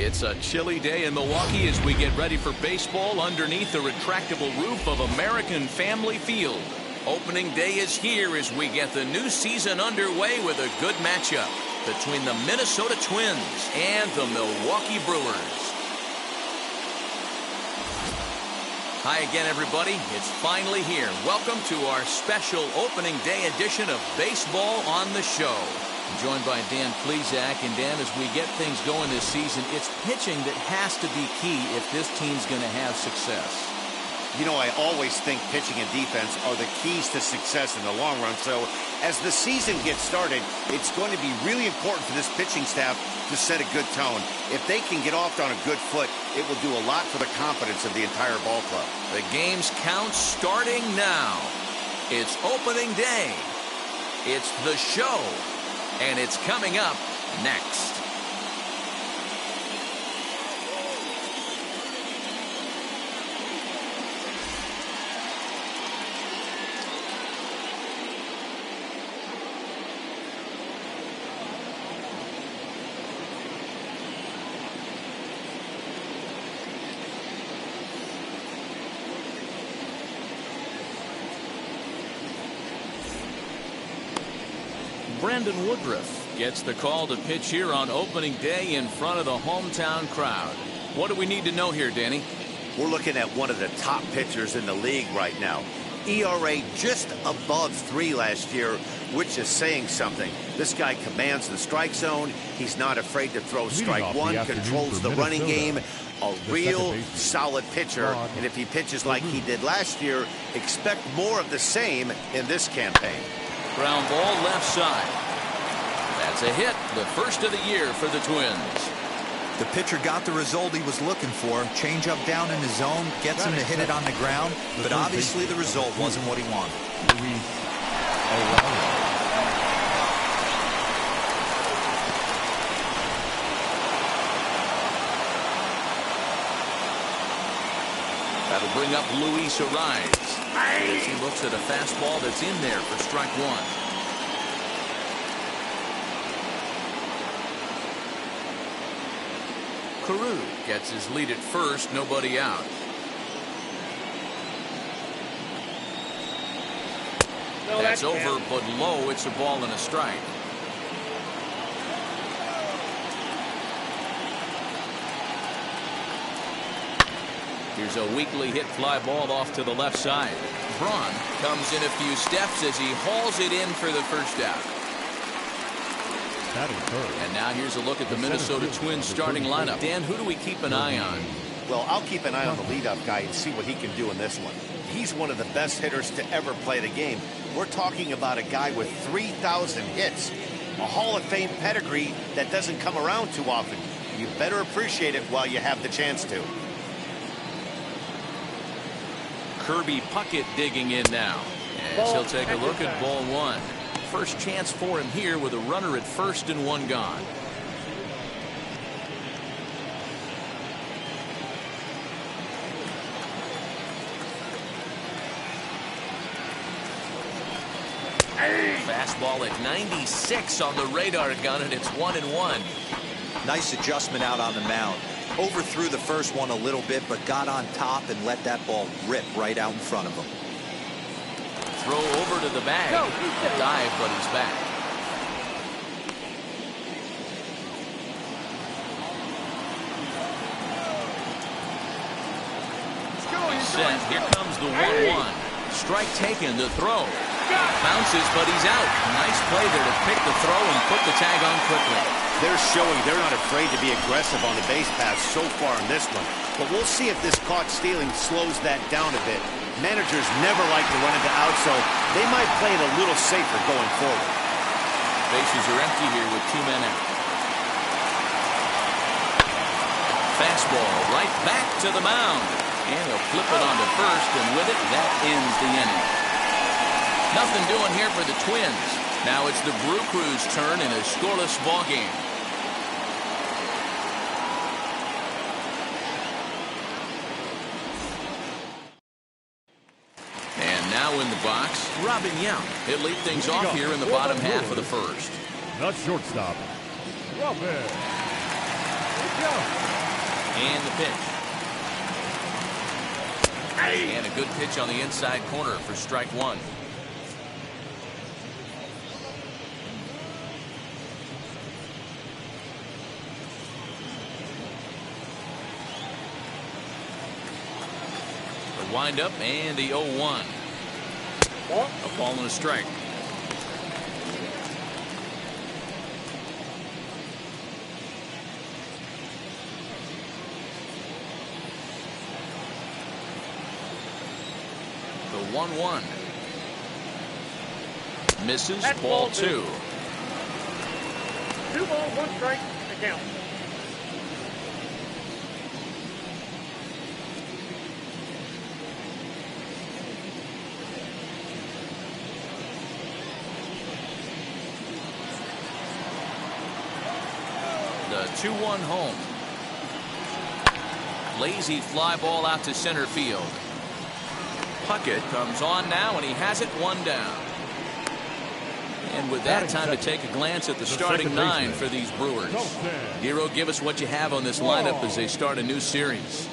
It's a chilly day in Milwaukee as we get ready for baseball underneath the retractable roof of American Family Field. Opening day is here as we get the new season underway with a good matchup between the Minnesota Twins and the Milwaukee Brewers. Hi again, everybody. It's finally here. Welcome to our special opening day edition of Baseball on the Show. I'm joined by Dan Plesac. And Dan, as we get things going this season, it's pitching that has to be key if this team's going to have success. You know, I always think pitching and defense are the keys to success in the long run. So as the season gets started, it's going to be really important for this pitching staff to set a good tone. If they can get off on a good foot, it will do a lot for the confidence of the entire ball club. The game's count starting now. It's opening day. It's the show. And it's coming up next. Brandon Woodruff gets the call to pitch here on opening day in front of the hometown crowd. What do we need to know here, Danny? We're looking at one of the top pitchers in the league right now. ERA just above 3 last year, which is saying something. This guy commands the strike zone. He's not afraid to throw strike one, controls the running game. A real solid pitcher. And if he pitches like he did last year, expect more of the same in this campaign. Ground ball left side. That's a hit, the first of the year for the Twins. The pitcher got the result he was looking for. Change up down in the zone, gets him to hit it on the ground, but obviously the result wasn't what he wanted. That'll bring up Luis Ariz as he looks at a fastball that's in there for strike one. Carew gets his lead at first, nobody out. That's over, but low. It's a ball and a strike. Here's a weakly hit fly ball off to the left side. Braun comes in a few steps as he hauls it in for the first out. And now here's a look at the Minnesota Twins starting lineup. Dan, who do we keep an eye on? Well, I'll keep an eye on the leadoff guy and see what he can do in this one. He's one of the best hitters to ever play the game. We're talking about a guy with 3,000 hits. A Hall of Fame pedigree that doesn't come around too often. You better appreciate it while you have the chance to. Kirby Puckett digging in now. As he'll take a look at ball one. First chance for him here with a runner at first and one gone. Fastball at 96 on the radar gun, and it's 1-1. Nice adjustment out on the mound. Overthrew the first one a little bit, but got on top and let that ball rip right out in front of him. Throw over to the bag. A dive, but he's back. Set. Here comes the 1-1. Strike taken. The throw. Bounces, but he's out. Nice play there to pick the throw and put the tag on quickly. They're showing they're not afraid to be aggressive on the base pass so far in this one. But we'll see if this caught stealing slows that down a bit. Managers never like to run into out, so they might play it a little safer going forward. Bases are empty here with 2 men out. Fastball right back to the mound. And he'll flip it onto first, and with it, that ends the inning. Nothing doing here for the Twins. Now it's the Brew Crew's turn in a scoreless ball game. And now in the box, Robin Yount. He'll lead things off here in the bottom half of the first. The shortstop, Robin. And the pitch. And a good pitch on the inside corner for strike one. The windup and the 0-1. A ball and a strike. The 1-1. Misses. That's ball ball 2. 2 balls, 1 strike, the count. The 2-1 home. Lazy fly ball out to center field. Puckett comes on now, and he has it 1 down. And with that, time to take a glance at the starting 9 for these Brewers. Hero, give us what you have on this lineup as they start a new series.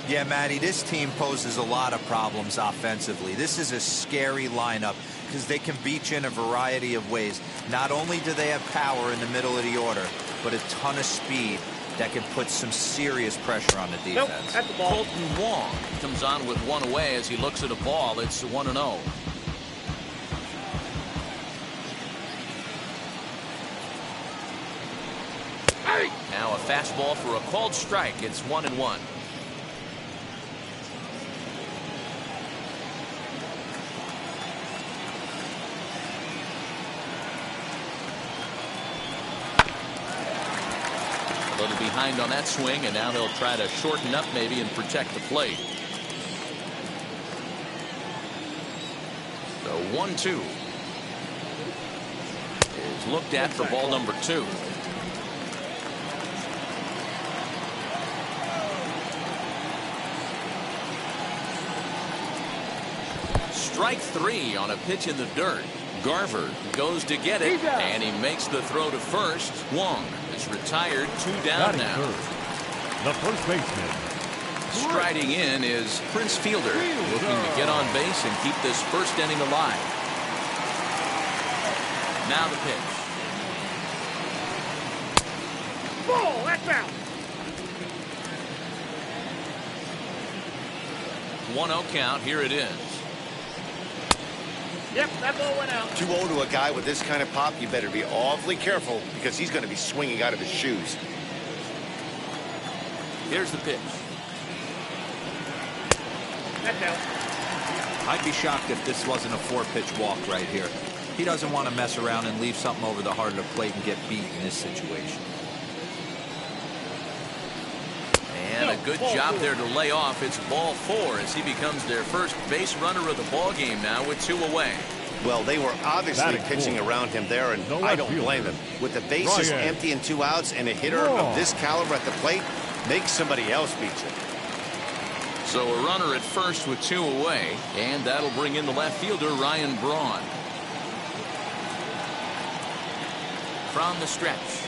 Yeah, Matty, this team poses a lot of problems offensively. This is a scary lineup because they can beat you in a variety of ways. Not only do they have power in the middle of the order, but a ton of speed that can put some serious pressure on the defense. Nope, that's the ball. Colton Wong comes on with 1 away as he looks at a ball. It's 1-0. Now a fastball for a called strike. It's 1-1. A little behind on that swing, and now he'll try to shorten up maybe and protect the plate. The 1-2 is looked at for ball number 2. Strike 3 on a pitch in the dirt. Garver goes to get it, and he makes the throw to first. Wong is retired, 2 down now. The first baseman. Striding in is Prince Fielder, looking to get on base and keep this first inning alive. Now the pitch. Ball, that's out. 1-0 count. Here it is. Yep, that ball went out. 2-0 to a guy with this kind of pop, you better be awfully careful because he's going to be swinging out of his shoes. Here's the pitch. That's out. I'd be shocked if this wasn't a 4-pitch walk right here. He doesn't want to mess around and leave something over the heart of the plate and get beat in this situation. And a good job there to lay off. It's ball 4 as he becomes their first base runner of the ball game now with 2 away. Well, they were obviously Batting pitching full. around him there, and No I left don't fielder. blame him. With the bases Ryan. empty and 2 outs and a hitter of this caliber at the plate, make somebody else beat you. So a runner at first with 2 away, and that'll bring in the left fielder Ryan Braun. From the stretch.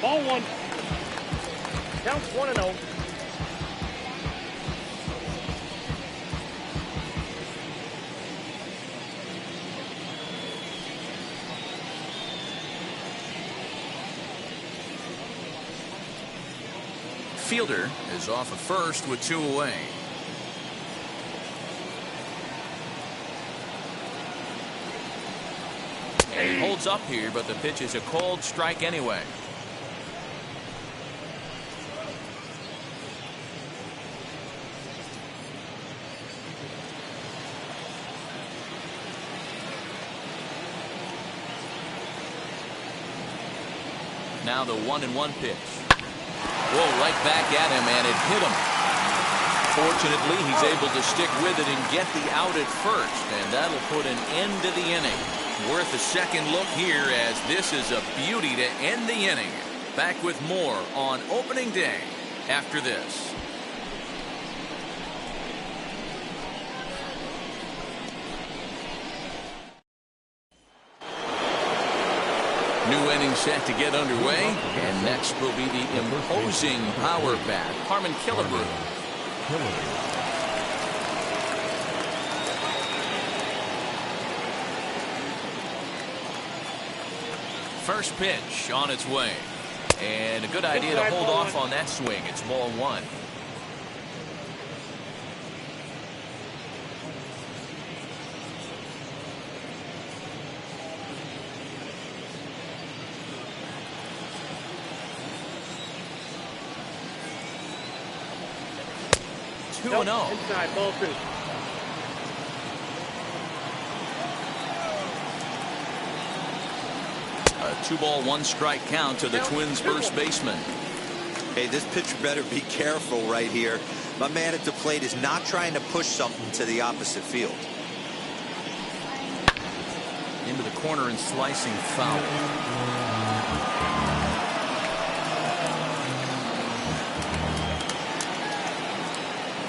Ball 1. Counts 1-0. Fielder is off of first with 2 away. And he holds up here, but the pitch is a called strike anyway. Now the 1-1 pitch. Whoa, right back at him, and it hit him. Fortunately, he's able to stick with it and get the out at first, and that'll put an end to the inning. Worth a second look here, as this is a beauty to end the inning. Back with more on opening day after this. New inning set to get underway, and next will be the imposing power bat, Harmon Killebrew. First pitch on its way, and a good idea to hold off on that swing. It's ball one. Nope, inside, ball two. A 2-ball, 1-strike count to the Twins' first baseman. Hey, this pitcher better be careful right here. My man at the plate is not trying to push something to the opposite field. Into the corner and slicing foul.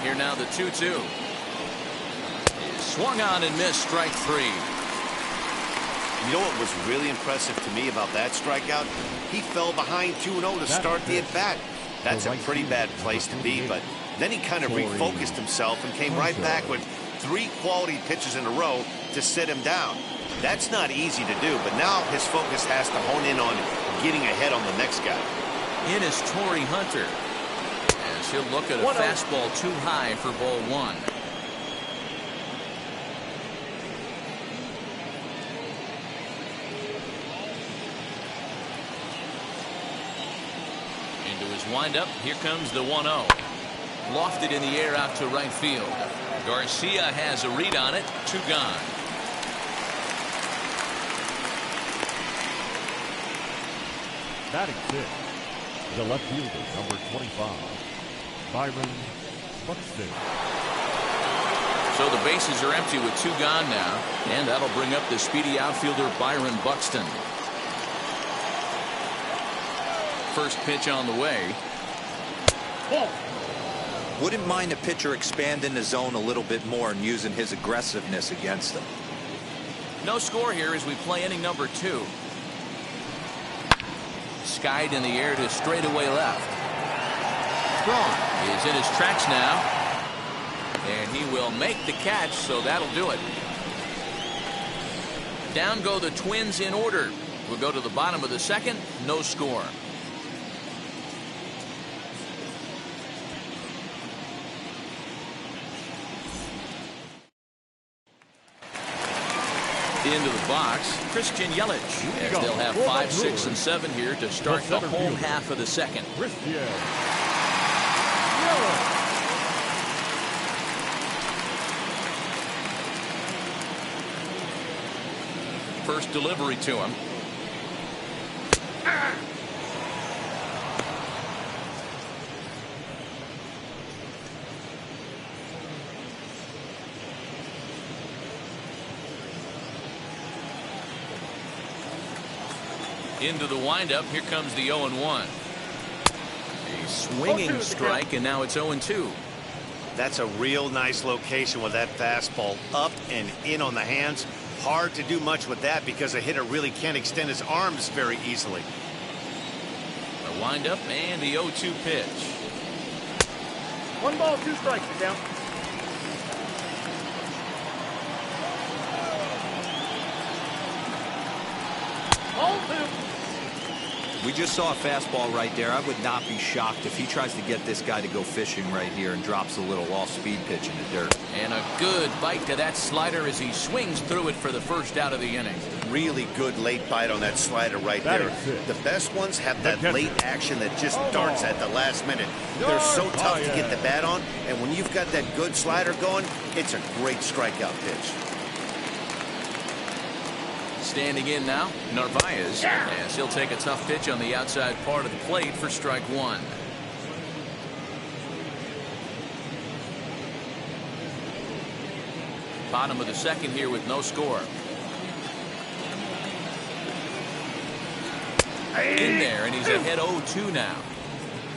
Here now the 2-2. Swung on and missed, strike three. You know what was really impressive to me about that strikeout? He fell behind 2-0 to start the at-bat. That's a pretty bad place to be, but then he kind of refocused himself and came right back with 3 quality pitches in a row to sit him down. That's not easy to do, but now his focus has to hone in on getting ahead on the next guy. In is Torrey Hunter. As he'll look at a fastball too high for ball one. Into his windup. Here comes the 1-0. Lofted in the air out to right field. Garcia has a read on it. 2 gone. Batting 6, the left fielder, number 25, Byron Buxton. So the bases are empty with 2 gone now, and that'll bring up the speedy outfielder Byron Buxton. First pitch on the way. Ball. Wouldn't mind a pitcher expanding the zone a little bit more and using his aggressiveness against them. No score here as we play inning number 2. Skied in the air to straightaway left. Strong is in his tracks now, and he will make the catch, so that'll do it. Down go the Twins in order. We'll go to the bottom of the second. No score. Into the box, Christian Yelich, as they'll have 5, 6, and 7 here to start the home half of the second. First delivery to him. Into the windup. Here comes the 0-1. A swinging strike, and now it's 0-2. That's a real nice location with that fastball up and in on the hands. Hard to do much with that because a hitter really can't extend his arms very easily. The windup and the 0-2 pitch. 1 ball, 2 strikes. You're down. Ball 2. We just saw a fastball right there. I would not be shocked if he tries to get this guy to go fishing right here and drops a little off-speed pitch in the dirt. And a good bite to that slider as he swings through it for the first out of the inning. Really good late bite on that slider right there. The best ones have that late action that just darts at the last minute. They're so tough to get the bat on, and when you've got that good slider going, it's a great strikeout pitch. Standing in now, Narvaez, as he'll take a tough pitch on the outside part of the plate for strike 1. Bottom of the second here with no score. In there, and he's ahead 0-2 now.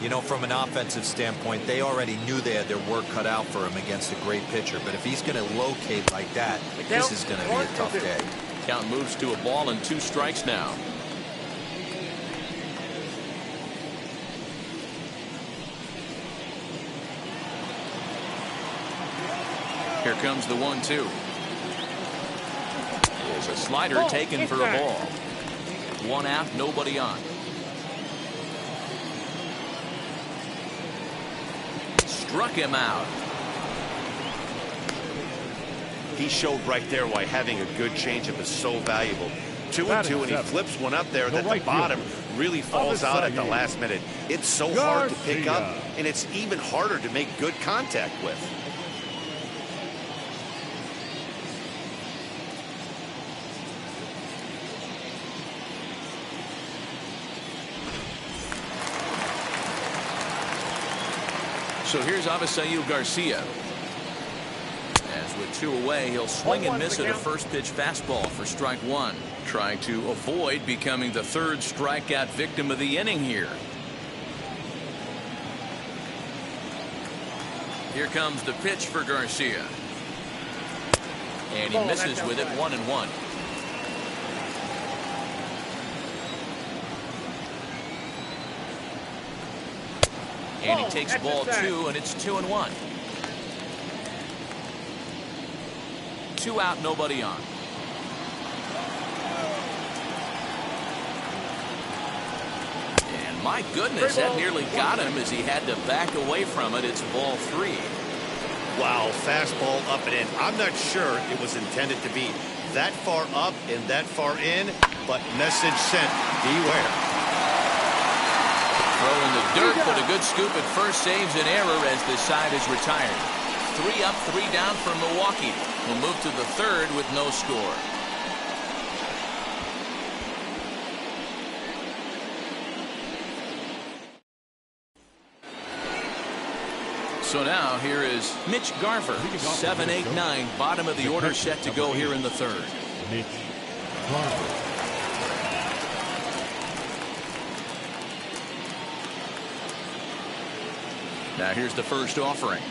You know, from an offensive standpoint, they already knew they had their work cut out for him against a great pitcher. But if he's going to locate like that, this is going to be a tough day. Count moves to a ball and 2 strikes now. Here comes the 1-2. There's a slider taken for a ball. One out, nobody on. Struck him out. He showed right there why having a good changeup is so valuable. 2-2, and he flips one up there that the bottom really falls out at the last minute. It's so hard to pick up, and it's even harder to make good contact with. So here's Avisail Garcia. As with 2 away, he'll swing and miss at a first pitch fastball for strike 1. Trying to avoid becoming the 3rd strikeout victim of the inning here. Here comes the pitch for Garcia. And he misses with it, 1-1. And he takes ball 2, and it's 2-1. 2 out, nobody on. And my goodness, that nearly got him as he had to back away from it. It's ball 3. Wow, fastball up and in. I'm not sure it was intended to be that far up and that far in, but message sent. Beware. Throw in the dirt, but a good scoop at first saves an error as this side is retired. 3 up, 3 down for Milwaukee. Will move to the 3rd with no score. So now here is Mitch Garver. 7, 8, 9. Bottom of the order set to go here in the 3rd. Mitch Garver. Now here's the first offering.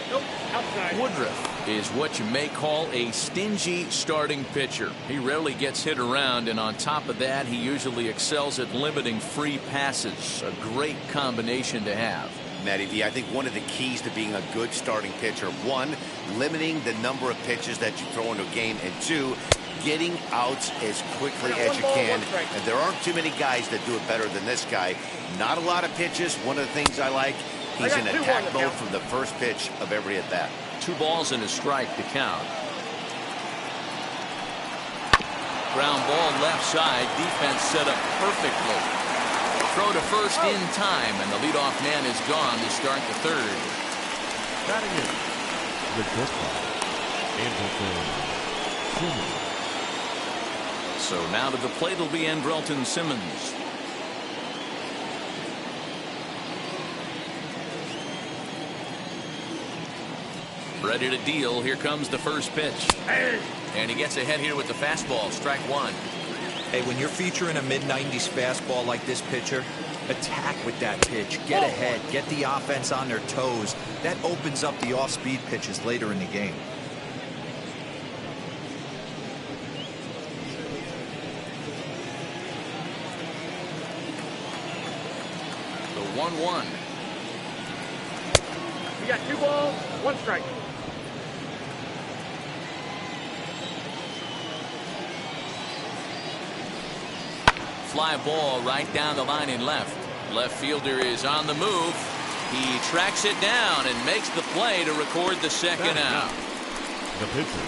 Nope, outside. Woodruff is what you may call a stingy starting pitcher. He rarely gets hit around, and on top of that, he usually excels at limiting free passes. A great combination to have. Matty V, I think one of the keys to being a good starting pitcher, 1, limiting the number of pitches that you throw into a game, and 2, getting outs as quickly as you can. And there aren't too many guys that do it better than this guy. Not a lot of pitches. One of the things I like, he's in attack mode from the first pitch of every at bat. 2 balls and a strike to count. Ground ball left side. Defense set up perfectly. Throw to first in time, and the leadoff man is gone to start the 3rd. Batting in the shortstop, Andrelton Simmons. So now to the plate will be Andrelton Simmons. Ready to deal. Here comes the first pitch. And he gets ahead here with the fastball. Strike 1. Hey, when you're featuring a mid-90s fastball like this pitcher, attack with that pitch. Get ahead. Get the offense on their toes. That opens up the off-speed pitches later in the game. The 1-1. We got 2 balls, 1 strike. Fly ball right down the line in left. Left fielder is on the move. He tracks it down and makes the play to record the 2nd out. The pitcher,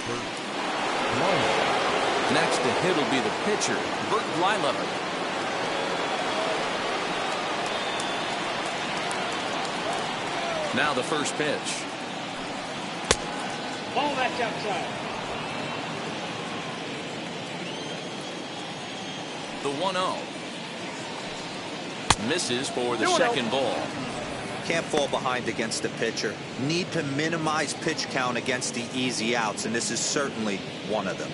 Bert. Next to hit will be the pitcher, Bert Blyleven. Now the first pitch. Ball that's outside. The 1-0. Misses for the 2nd ball. Can't fall behind against the pitcher. Need to minimize pitch count against the easy outs, and this is certainly one of them.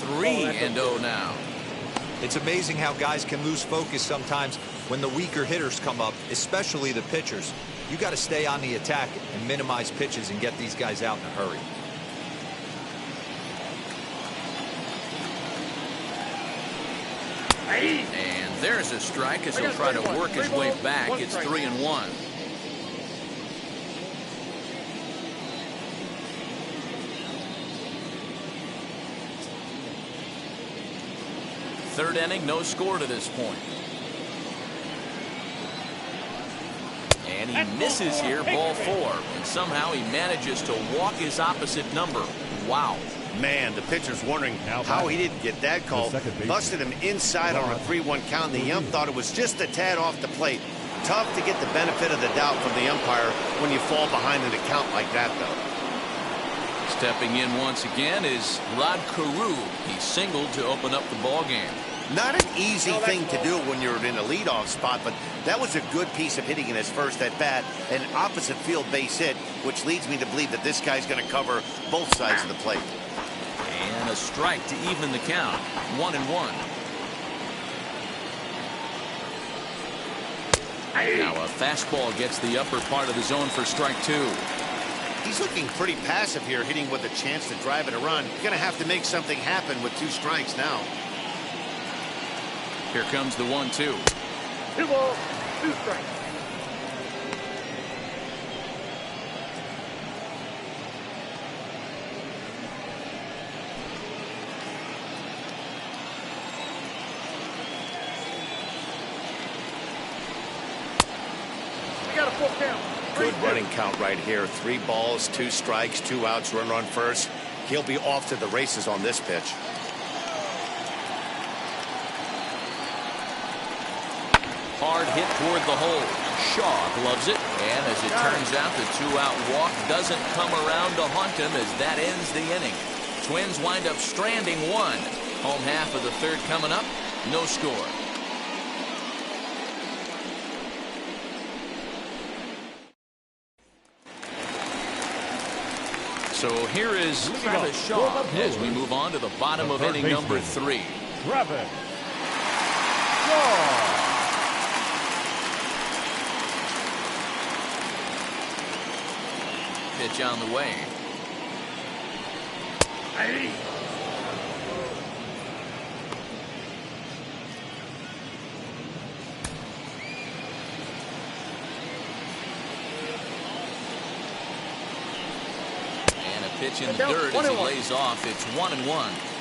Three and 0 now. It's amazing how guys can lose focus sometimes when the weaker hitters come up, especially the pitchers. You got to stay on the attack and minimize pitches and get these guys out in a hurry. There's a strike as he'll try to work his way back. It's 3-1. Third inning, no score to this point. And he misses here, ball 4. And somehow he manages to walk his opposite number. Wow. Man, the pitcher's wondering how he didn't get that call. Busted him inside on a 3-1 count. The ump thought it was just a tad off the plate. Tough to get the benefit of the doubt from the umpire when you fall behind in a count like that, though. Stepping in once again is Rod Carew. He singled to open up the ball game. Not an easy thing to do when you're in a leadoff spot, but that was a good piece of hitting in his first at bat, an opposite field base hit, which leads me to believe that this guy's going to cover both sides of the plate. And a strike to even the count. 1-1. Now a fastball gets the upper part of the zone for strike 2. He's looking pretty passive here, hitting with a chance to drive it a run. You're going to have to make something happen with 2 strikes now. Here comes the 1-2. 2 balls, 2 strikes. We got a full count. Good running count right here. 3 balls, 2 strikes, 2 outs, run first. He'll be off to the races on this pitch. Hard hit toward the hole. Shaw gloves it, and as it turns out, the 2-out walk doesn't come around to haunt him as that ends the inning. Twins wind up stranding 1. Home half of the 3rd coming up. No score. So here is Travis Shaw as we move on to the bottom of inning number 3. Travis Shaw. Pitch on the way. And a pitch in the dirt as he lays off. It's 1-1.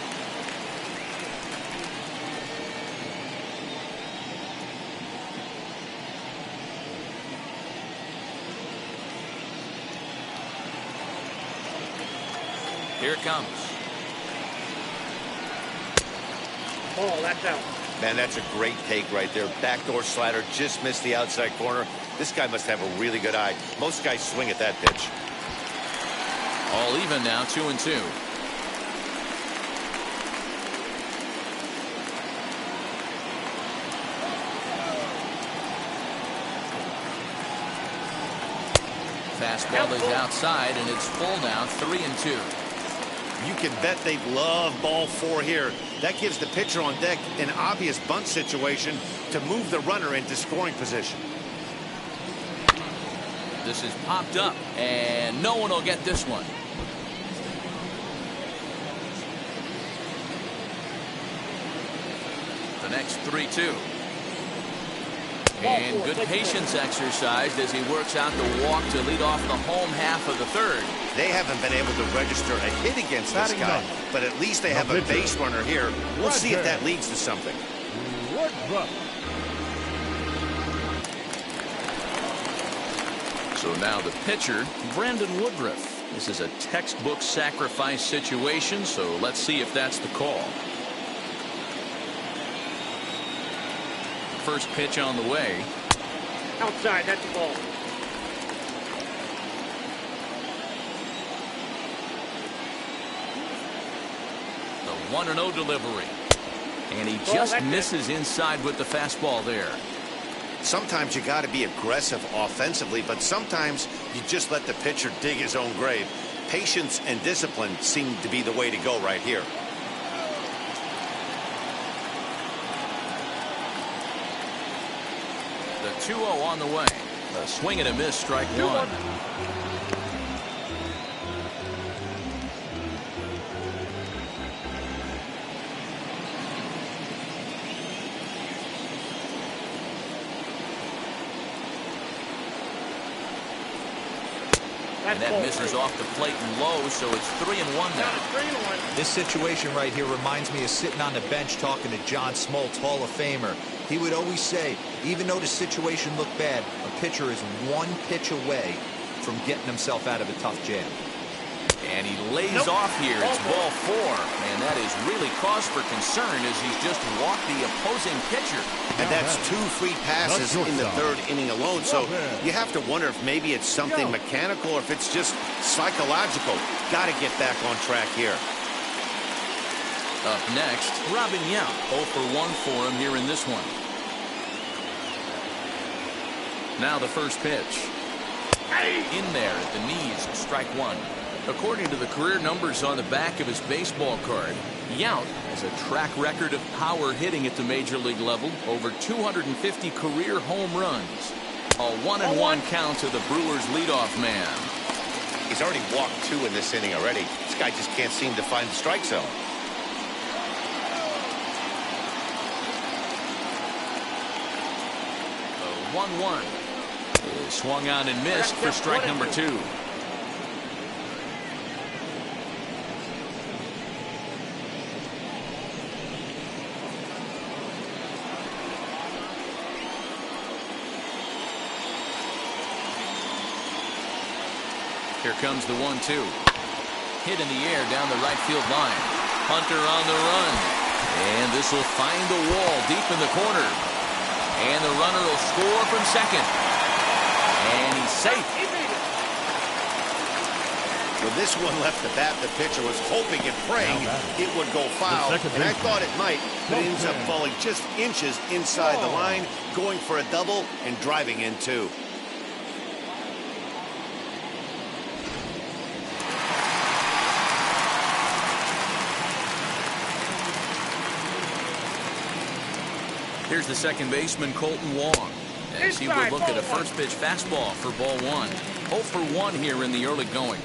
Here it comes. Ball, that's out. Man, that's a great take right there. Backdoor slider, just missed the outside corner. This guy must have a really good eye. Most guys swing at that pitch. All even now, 2-2. Fastball is outside, and it's full now, 3-2. You can bet they love ball 4 here. That gives the pitcher on deck an obvious bunt situation to move the runner into scoring position. This is popped up, and no one will get this one. The next 3-2. And good patience exercised as he works out the walk to lead off the home half of the 3rd. They haven't been able to register a hit against this guy, but at least they have a base runner here. We'll see if that leads to something. So now the pitcher, Brandon Woodruff. This is a textbook sacrifice situation, so let's see if that's the call. First pitch on the way. Outside, that's a ball. The 1-0 delivery. And he just misses inside with the fastball there. Sometimes you got to be aggressive offensively, but sometimes you just let the pitcher dig his own grave. Patience and discipline seem to be the way to go right here. The 2-0 on the way. A swing and a miss, strike 1. And that misses off the plate and low, so it's 3-1 now. 3-1. This situation right here reminds me of sitting on the bench talking to John Smoltz, Hall of Famer. He would always say, even though the situation looked bad, a pitcher is one pitch away from getting himself out of a tough jam. And he lays off here. It's ball 4. And that is really cause for concern as he's just walked the opposing pitcher. And that's 2 free passes in the 3rd inning alone. So you have to wonder if maybe it's something mechanical or if it's just psychological. Got to get back on track here. Up next, Robin Yount. 0 for 1 for him here in this one. Now the first pitch. In there at the knees, strike 1. According to the career numbers on the back of his baseball card, Yount has a track record of power hitting at the major league level, over 250 career home runs. A 1-1 count to the Brewers leadoff man. He's already walked 2 in this inning already. This guy just can't seem to find the strike zone. The 1-1 is swung on and missed for strike number 2. Here comes the 1-2. Hit in the air down the right field line. Hunter on the run. And this will find the wall deep in the corner. And the runner will score from second. And he's safe. When this one left the bat, the pitcher was hoping and praying it would go foul. And I thought it might, but it ends up falling just inches inside the line, going for a double and driving in 2. Here's the second baseman, Colton Wong, as he will look at a first pitch fastball for ball 1. 0 for 1 here in the early going.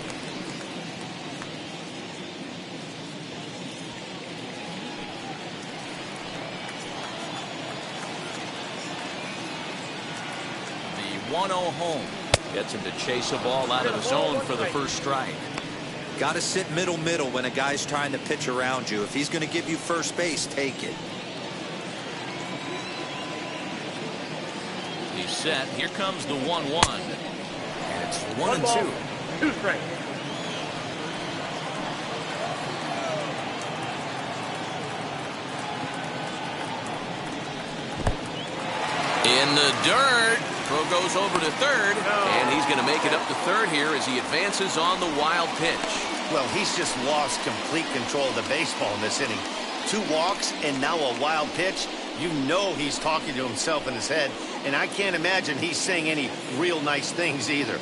The 1-0 home gets him to chase a ball out of the zone for the first strike. Got to sit middle when a guy's trying to pitch around you. If he's going to give you first base, take it. He's set. Here comes the 1-1. And it's 1-2. 2 strikes. In the dirt. Throw goes over to third. And he's going to make it up to third here as he advances on the wild pitch. Well, he's just lost complete control of the baseball in this inning. 2 walks and now a wild pitch. You know he's talking to himself in his head, and I can't imagine he's saying any real nice things either.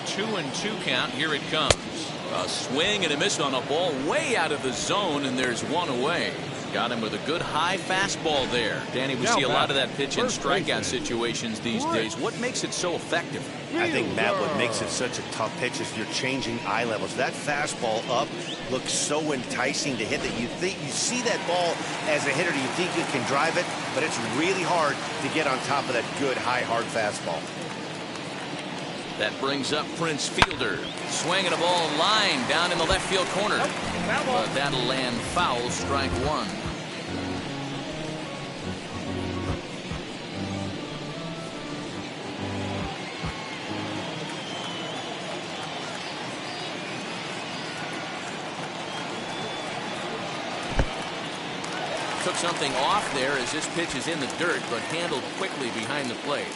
Two and 2 count. Here it comes. A swing and a miss on a ball way out of the zone, and there's 1 away. Got him with a good high fastball there. Danny, we see a lot of that pitch in strikeout situations these days. What makes it so effective? I think, Matt, what makes it such a tough pitch is you're changing eye levels. That fastball up looks so enticing to hit that you see that ball as a hitter, you think you can drive it, but it's really hard to get on top of that good high hard fastball. That brings up Prince Fielder. Swinging a ball line down in the left field corner. But that'll land foul, strike 1. Took something off there as this pitch is in the dirt, but handled quickly behind the plate.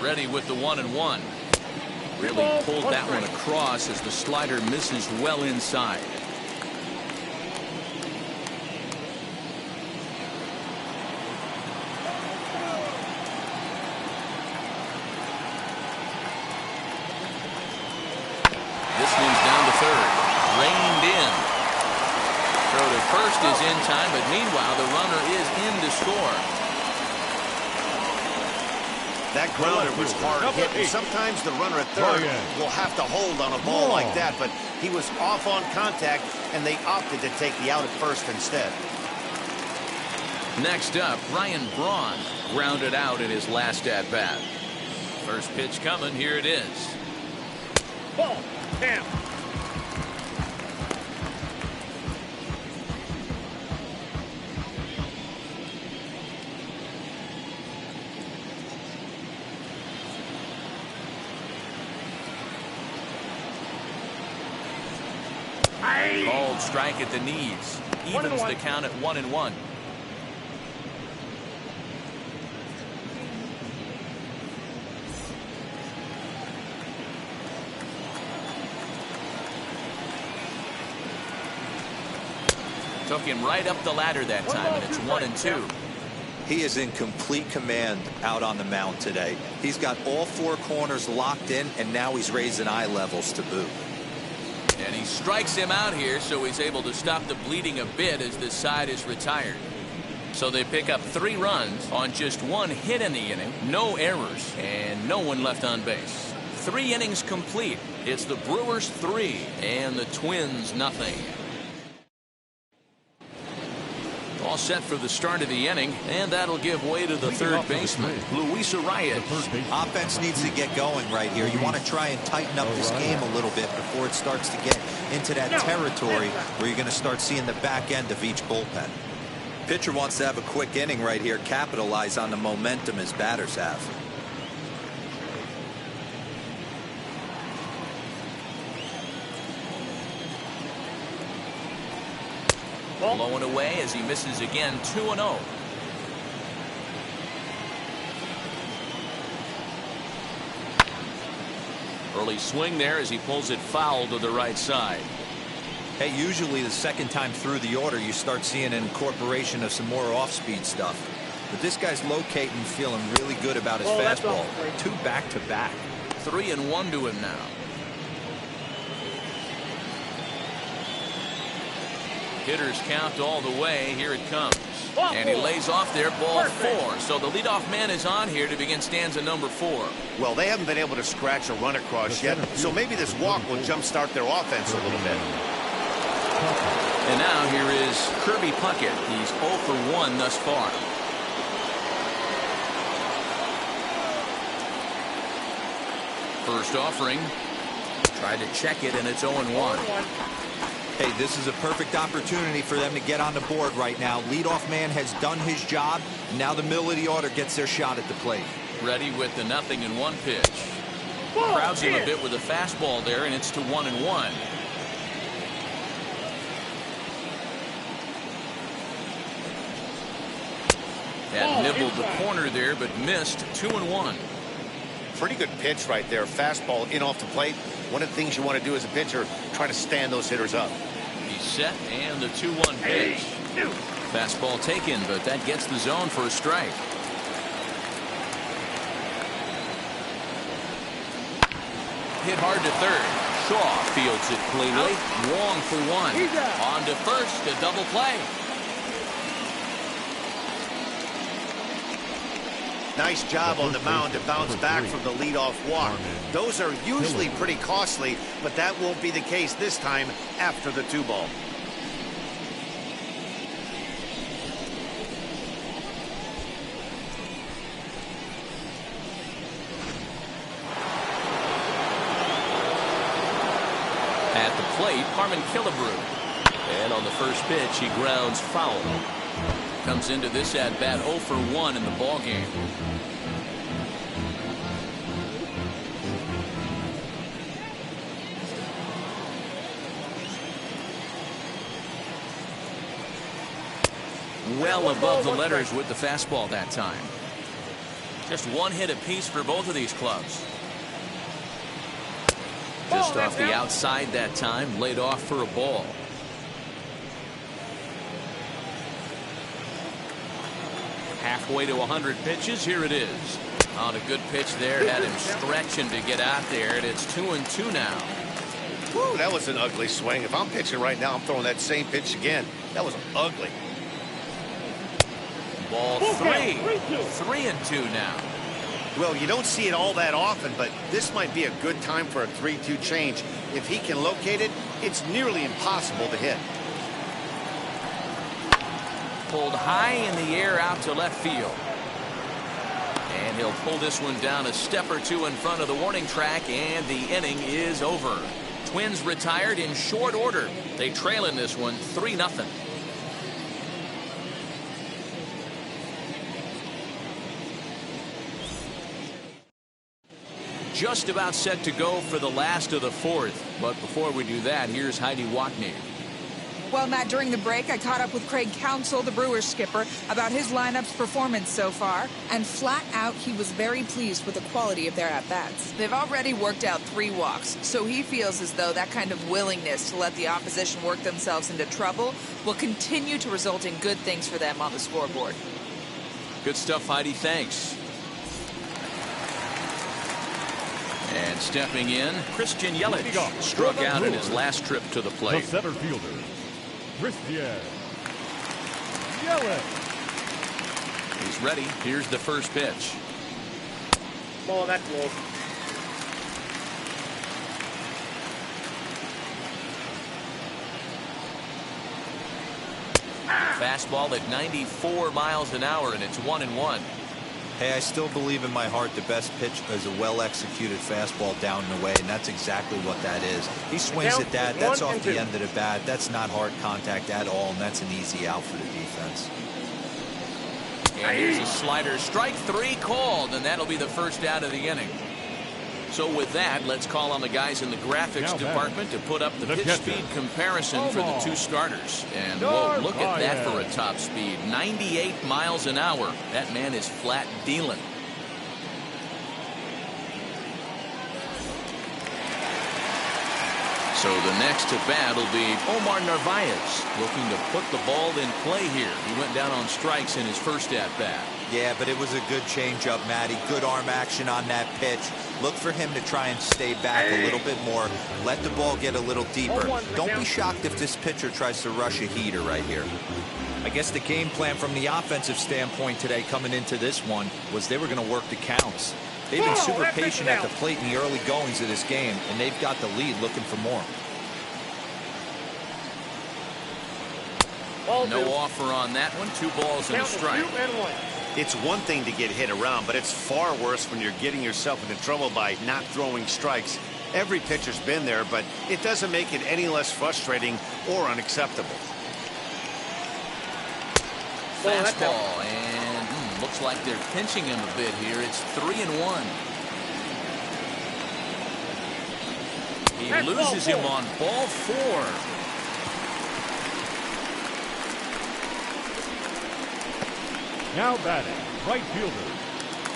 Ready with the 1-1. Really pulled that one across as the slider misses well inside. This one's down to third. Reined in. Throw to first is in time, but meanwhile the runner is in to score. That grounder was hard hit, and sometimes the runner at third will have to hold on a ball like that, but he was off on contact, and they opted to take the out at first instead. Next up, Ryan Braun grounded out in his last at-bat. First pitch coming. Here it is. Ball. Down. Called strike at the knees. Evens the count at 1-1. Took him right up the ladder that time, and it's 1-2. He is in complete command out on the mound today. He's got all four corners locked in, and now he's raising eye levels to boot. And he strikes him out here, so he's able to stop the bleeding a bit as this side is retired. So they pick up 3 runs on just 1 hit in the inning, no errors, and no one left on base. 3 innings complete. It's the Brewers 3 and the Twins nothing. All set for the start of the inning, and that'll give way to the third baseman, Luis Arias. Offense needs to get going right here. You want to try and tighten up this game a little bit before it starts to get into that territory where you're going to start seeing the back end of each bullpen. Pitcher wants to have a quick inning right here, capitalize on the momentum his batters have. Blowing away as he misses again. 2-0. Early swing there as he pulls it foul to the right side. Hey, usually the second time through the order you start seeing an incorporation of some more off-speed stuff. But this guy's locating, feeling really good about his fastball. 2 back-to-back. 3-1 to him now. Hitters count all the way. Here it comes. And he lays off there, ball 4. So the leadoff man is on here to begin stanza number 4. Well, they haven't been able to scratch a run across yet, so maybe this walk will jumpstart their offense a little bit. And now here is Kirby Puckett. He's 0 for 1 thus far. First offering. Tried to check it, and it's 0-1. Hey, this is a perfect opportunity for them to get on the board right now. Leadoff man has done his job. Now the middle of the order gets their shot at the plate. Ready with the 0-1 pitch. Crowds him a bit with a fastball there, and it's to 1-1. Had nibbled the corner there, but missed. 2-1. Pretty good pitch right there. Fastball in off the plate. One of the things you want to do as a pitcher, try to stand those hitters up. He's set, and the 2-1 pitch. Fastball taken, but that gets the zone for a strike. Hit hard to third. Shaw fields it cleanly. Wong for 1. On to first, a double play. Nice job on the mound to bounce back from the leadoff walk. Those are usually pretty costly, but that won't be the case this time after the 2-ball. At the plate, Harmon Killebrew. And on the first pitch, he grounds foul. Comes into this at-bat 0 for 1 in the ballgame. Well above the letters with the fastball that time. Just 1 hit apiece for both of these clubs. Just off the outside that time, laid off for a ball. Halfway to 100 pitches. Here it is. On a good pitch there. Had him stretching to get out there. And it's 2-2 now. Woo, that was an ugly swing. If I'm pitching right now, I'm throwing that same pitch again. That was ugly. Ball 3. 3-2 now. Well, you don't see it all that often, but this might be a good time for a 3-2 change. If he can locate it, it's nearly impossible to hit. Pulled high in the air out to left field. And he'll pull this one down a step or two in front of the warning track, and the inning is over. Twins retired in short order. They trail in this one 3-0. Just about set to go for the last of the fourth. But before we do that, here's Heidi Watney. Well, Matt, during the break, I caught up with Craig Counsell, the Brewers skipper, about his lineup's performance so far. And flat out, he was very pleased with the quality of their at-bats. They've already worked out 3 walks, so he feels as though that kind of willingness to let the opposition work themselves into trouble will continue to result in good things for them on the scoreboard. Good stuff, Heidi. Thanks. And stepping in, Christian Yelich struck out in his last trip to the The plate. center fielder, Christian Yelich. He's ready. Here's the first pitch. Ball that close. Fastball at 94 miles an hour, and it's 1-1. Hey, I still believe in my heart the best pitch is a well-executed fastball down and away, and that's exactly what that is. He swings at that. That's off the end of the bat. That's not hard contact at all, and that's an easy out for the defense. And here's a slider. Strike 3 called, and that'll be the first out of the inning. So with that, let's call on the guys in the graphics department to put up the pitch speed comparison for the 2 starters. And whoa, look at that for a top speed. 98 miles an hour. That man is flat dealing. So the next to bat will be Omar Narvaez, looking to put the ball in play here. He went down on strikes in his first at bat. Yeah, but it was a good changeup, Matty. Good arm action on that pitch. Look for him to try and stay back a little bit more. Let the ball get a little deeper. Don't be shocked if this pitcher tries to rush a heater right here. I guess the game plan from the offensive standpoint today coming into this one was they were going to work the counts. They've been super patient at the plate in the early goings of this game, and they've got the lead looking for more. No offer on that one. 2 balls and a strike. It's one thing to get hit around, but it's far worse when you're getting yourself into trouble by not throwing strikes. Every pitcher's been there, but it doesn't make it any less frustrating or unacceptable. Fastball, and looks like they're pinching him a bit here. It's 3-1. He loses him on ball 4. Now batting, right fielder,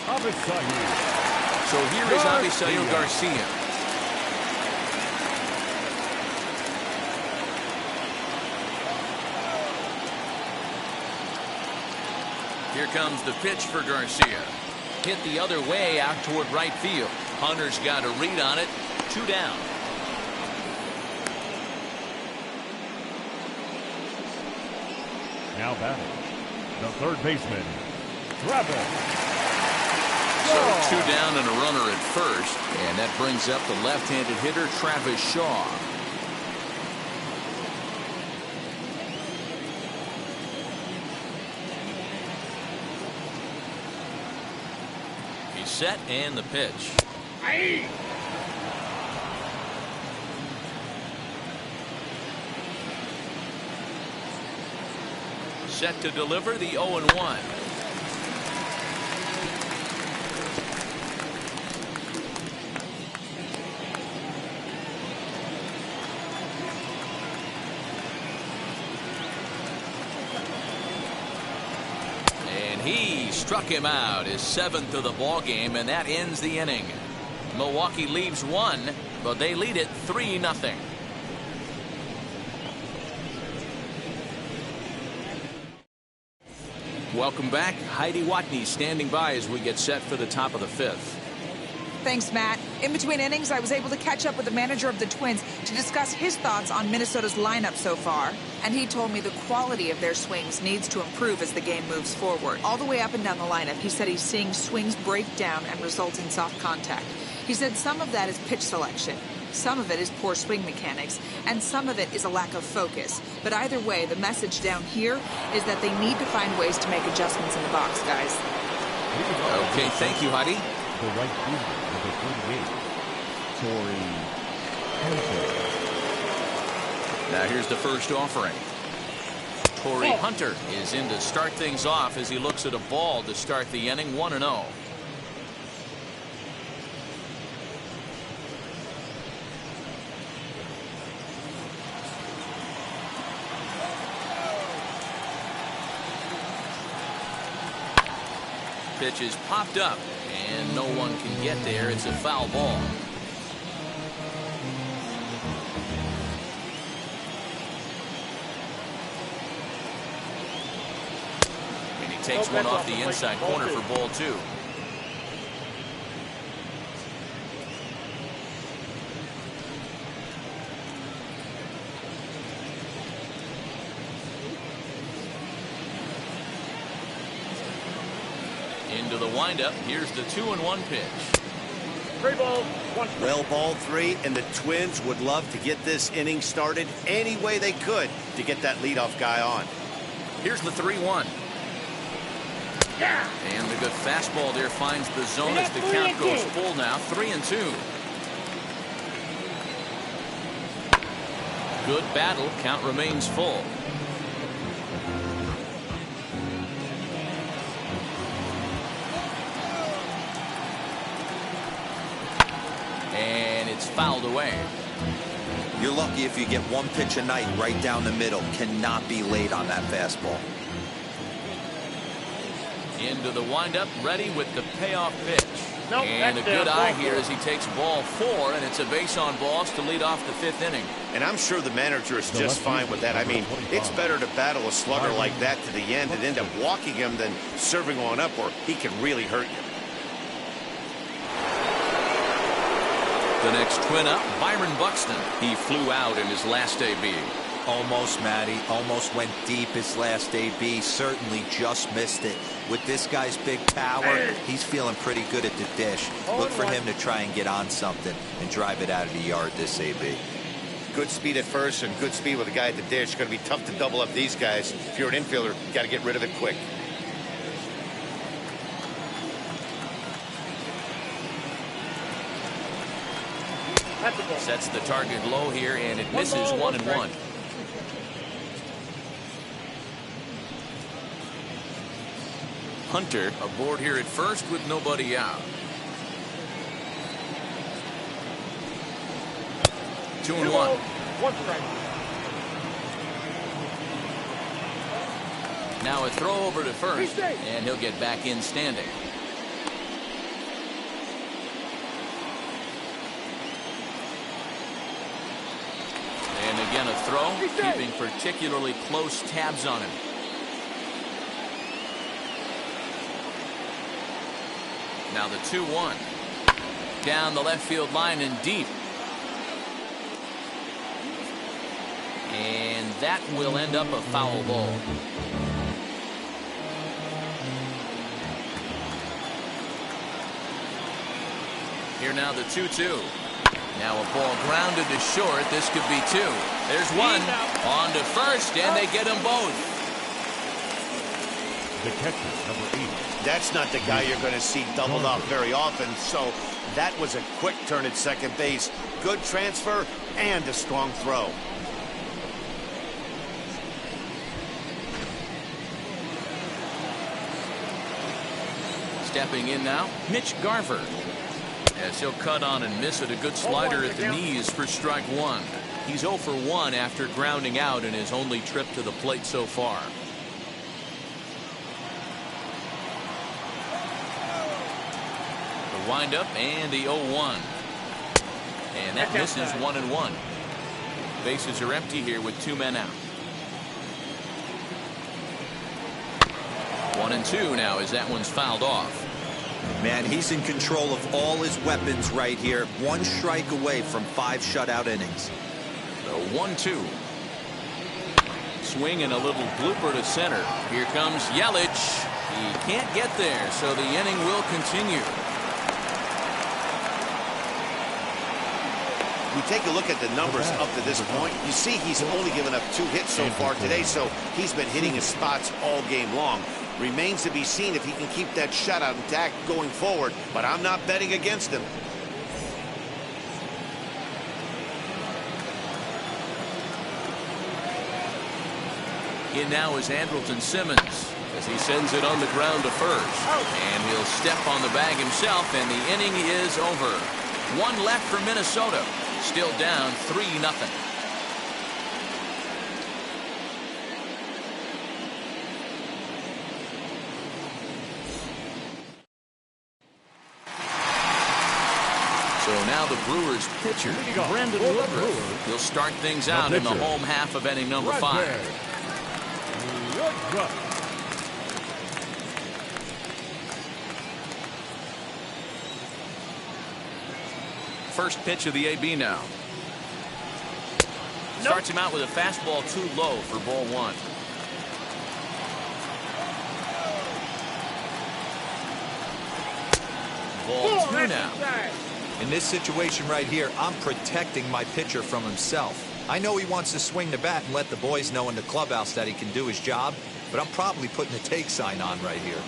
Avisail. So here is Avisail Garcia. Here comes the pitch for Garcia. Hit the other way out toward right field. Hunter's got a read on it. 2 down. Now batting, the third baseman, Travis. So 2 down and a runner at first, and that brings up the left-handed hitter Travis Shaw. He's set, and the pitch. Set to deliver the 0-1. And he struck him out, his 7th of the ball game, and that ends the inning. Milwaukee leaves 1, but they lead it 3-0. Welcome back. Heidi Watney standing by as we get set for the top of the 5th. Thanks, Matt. In between innings, I was able to catch up with the manager of the Twins to discuss his thoughts on Minnesota's lineup so far. And he told me the quality of their swings needs to improve as the game moves forward. All the way up and down the lineup, he said he's seeing swings break down and result in soft contact. He said some of that is pitch selection, some of it is poor swing mechanics, and some of it is a lack of focus. But either way, the message down here is that they need to find ways to make adjustments in the box, guys. Okay, thank you, Heidi. The right fielder, number 48, Now here's the first offering. Torrey Hunter is in to start things off as he looks at a ball to start the inning, 1-0. Pitch is popped up, and no one can get there. It's a foul ball. And he takes one off the inside corner for ball 2. Into the windup. Here's the 2-1 pitch. 3 balls, 1 strike. Well, ball 3, and the Twins would love to get this inning started any way they could to get that leadoff guy on. Here's the 3-1. Yeah. And the good fastball there finds the zone as the count goes full now, 3-2. Good battle. Count remains full. And it's fouled away. You're lucky if you get one pitch a night right down the middle. Cannot be late on that fastball. Into the windup, ready with the payoff pitch. Nope, and a that's good eye ball here 4. as he takes ball 4, and it's a base on balls to lead off the 5th inning. And I'm sure the manager is just fine with that. I mean, it's better to battle a slugger like that to the end and end up walking him than serving one up where he can really hurt you. The next Twin up, Byron Buxton. He flew out in his last AB. Almost, Matty. Almost went deep his last AB. Certainly just missed it. With this guy's big power, he's feeling pretty good at the dish. Look for him to try and get on something and drive it out of the yard this AB. Good speed at first and good speed with the guy at the dish. Going to be tough to double up these guys. If you're an infielder, you got to get rid of it quick. Sets the target low here, and it misses 1-1. Hunter aboard here at first with nobody out. 2-1. 1 strike. Now a throw over to first, and he'll get back in standing. And again a throw, keeping particularly close tabs on him. Now the 2-1. Down the left field line and deep. And that will end up a foul ball. Here now the 2-2. Now a ball grounded to short. This could be 2. There's one. On to first, and they get them both. the catcher, number 8. That's not the guy you're going to see doubled off very often, so that was a quick turn at second base. Good transfer and a strong throw. Stepping in now, Mitch Garver. As he'll cut on and miss it, a good slider at the knees for strike one. He's 0 for 1 after grounding out in his only trip to the plate so far. The windup and the 0-1. And that misses 1-1. Bases are empty here with 2 men out. 1-2 now as that one's fouled off. Man, he's in control of all his weapons right here. One strike away from 5 shutout innings. The 1-2. Swing and a little blooper to center. Here comes Yelich. He can't get there, so the inning will continue. You take a look at the numbers up to this point, you see he's only given up 2 hits so far today, so he's been hitting his spots all game long. Remains to be seen if he can keep that shutout intact going forward, but I'm not betting against him. In now is Andrelton Simmons as he sends it on the ground to first. And he'll step on the bag himself, and the inning is over. 1 left for Minnesota. Still down 3-0. So now the Brewers pitcher, Brandon Woodruff. He'll start things out in the home half of inning number 5. First pitch of the AB now. Starts him out with a fastball too low for ball 1. Ball 2 now. In this situation right here, I'm protecting my pitcher from himself. I know he wants to swing the bat and let the boys know in the clubhouse that he can do his job, but I'm probably putting a take sign on right here.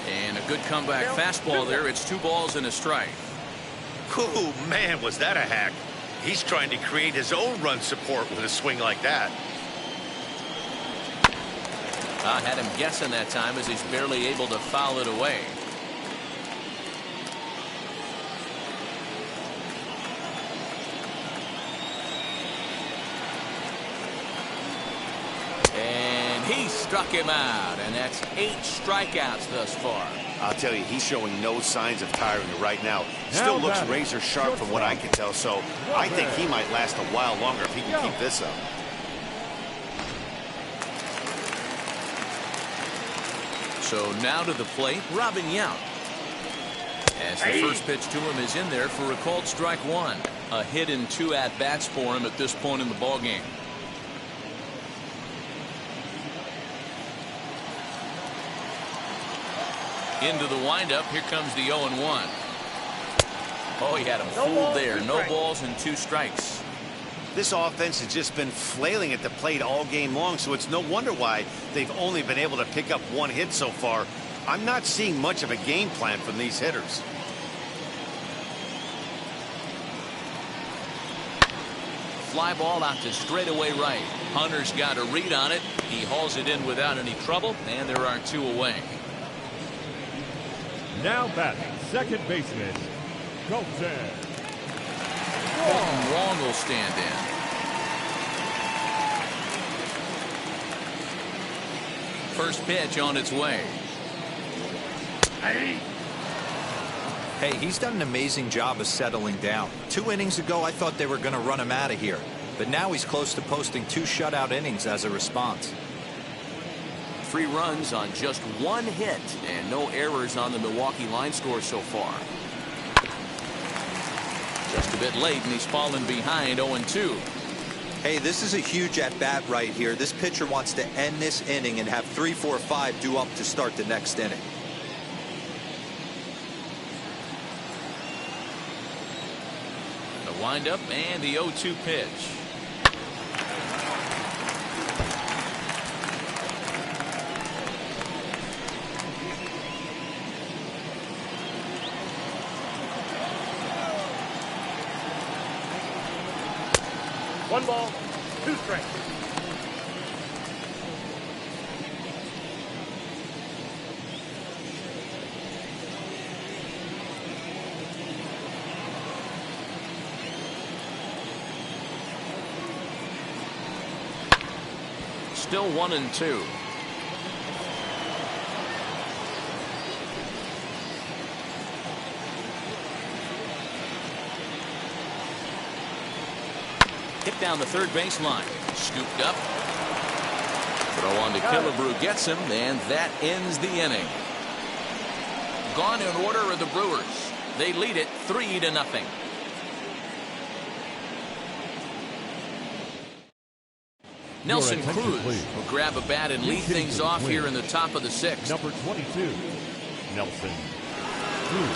And a good comeback fastball there. It's 2 balls and a strike. Ooh, man, was that a hack. He's trying to create his own run support with a swing like that. Had him guessing that time as he's barely able to foul it away. And he struck him out, and that's 8 strikeouts thus far. I'll tell you, he's showing no signs of tiring right now. Still looks razor sharp from what I can tell, so I think he might last a while longer if he can keep this up. So now to the plate, Robin Yount. As the first pitch to him is in there for a called strike 1. A hit in 2 at-bats for him at this point in the ballgame. Into the windup. Here comes the 0-1. Oh, he had him fooled there. No balls and 2 strikes. This offense has just been flailing at the plate all game long, so it's no wonder why they've only been able to pick up 1 hit so far. I'm not seeing much of a game plan from these hitters. Fly ball out to straightaway right. Hunter's got a read on it. He hauls it in without any trouble, and there are 2 away. Now batting, second baseman, Colton. Colton Wong will stand in. First pitch on its way. Hey, he's done an amazing job of settling down. 2 innings ago, I thought they were going to run him out of here. But now he's close to posting 2 shutout innings as a response. 3 runs on just 1 hit and no errors on the Milwaukee line score so far. Just a bit late, and he's fallen behind 0-2. Hey, this is a huge at-bat right here. This pitcher wants to end this inning and have 3, 4, 5 due up to start the next inning. The windup and the 0-2 pitch. One ball, 2 strikes. Still 1-2. Hit down the third baseline. Scooped up. Throw on to Killebrew gets him, and that ends the inning. Gone in order are the Brewers. They lead it 3-0. Nelson Cruz will grab a bat and lead things off here in the top of the 6th. Number 22, Nelson Cruz.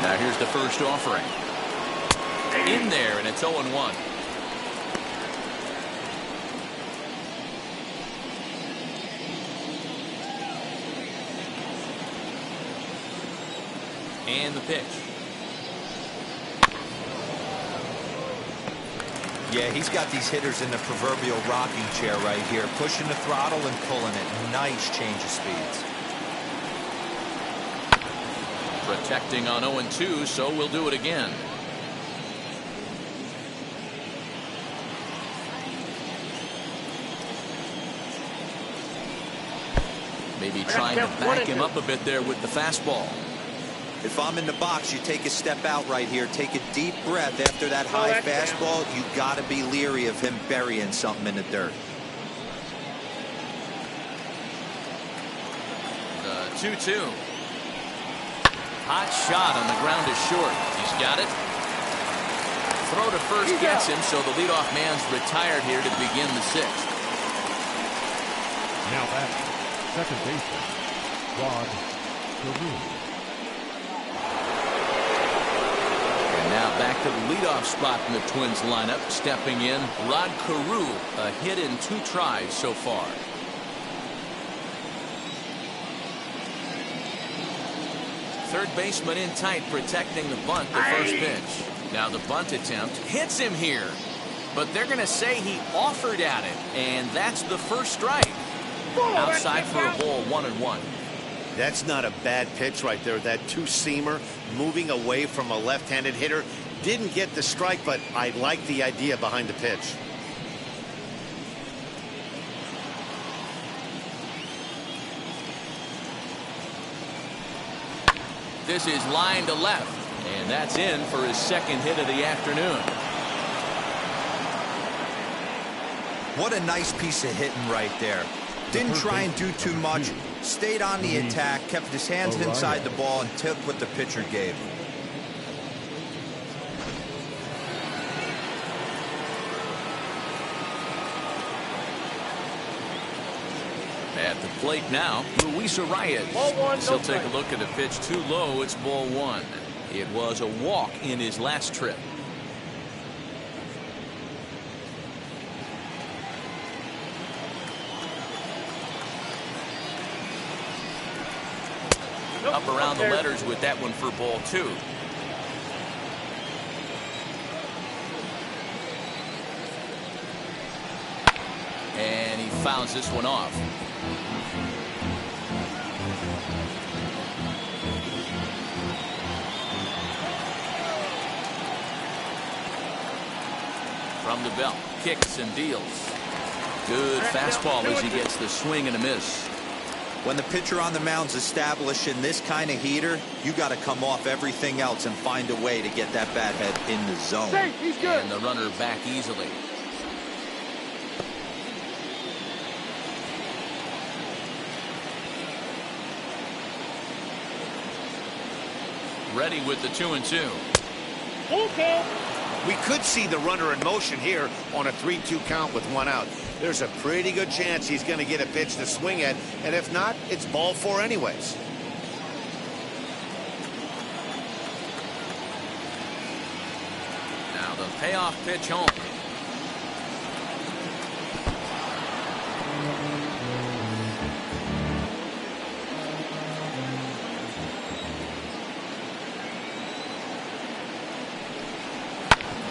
Now here's the first offering. In there, and it's 0-1. And the pitch. Yeah, he's got these hitters in the proverbial rocking chair right here, pushing the throttle and pulling it. Nice change of speeds. Protecting on 0-2, so we'll do it again. Maybe trying to back him up a bit there with the fastball. If I'm in the box, you take a step out right here. Take a deep breath after that high fastball. You got to be leery of him burying something in the dirt. The 2-2. Hot shot on the ground is short. He's got it. Throw to first gets him, so the leadoff man's retired here to begin the 6th. Now back, second baseman, Rod Carew. And now back to the leadoff spot in the Twins lineup. Stepping in, Rod Carew, a hit in 2 tries so far. Third baseman in tight, protecting the bunt, the first pitch. Now the bunt attempt hits him here, but they're going to say he offered at it, and that's the first strike. Outside for a ball, 1-1. That's not a bad pitch right there. That two-seamer moving away from a left-handed hitter. Didn't get the strike, but I like the idea behind the pitch. This is line to left, and that's in for his second hit of the afternoon. What a nice piece of hitting right there. Didn't try and do too much. Stayed on the attack, kept his hands inside the ball, and took what the pitcher gave him. At the plate now, Luis Arias. He'll take a look at a pitch too low. It's ball 1. It was a walk in his last trip. Up around the letters with that one for ball 2. And he fouls this one off. From the belt, kicks and deals. Good fastball as he gets the swing and a miss. When the pitcher on the mound's establishing this kind of heater, you got to come off everything else and find a way to get that bat head in the zone. And the runner back easily. Ready with the 2-2. Okay. We could see the runner in motion here on a 3-2 count with 1 out. There's a pretty good chance he's going to get a pitch to swing at, and if not, it's ball 4 anyways. Now the payoff pitch home.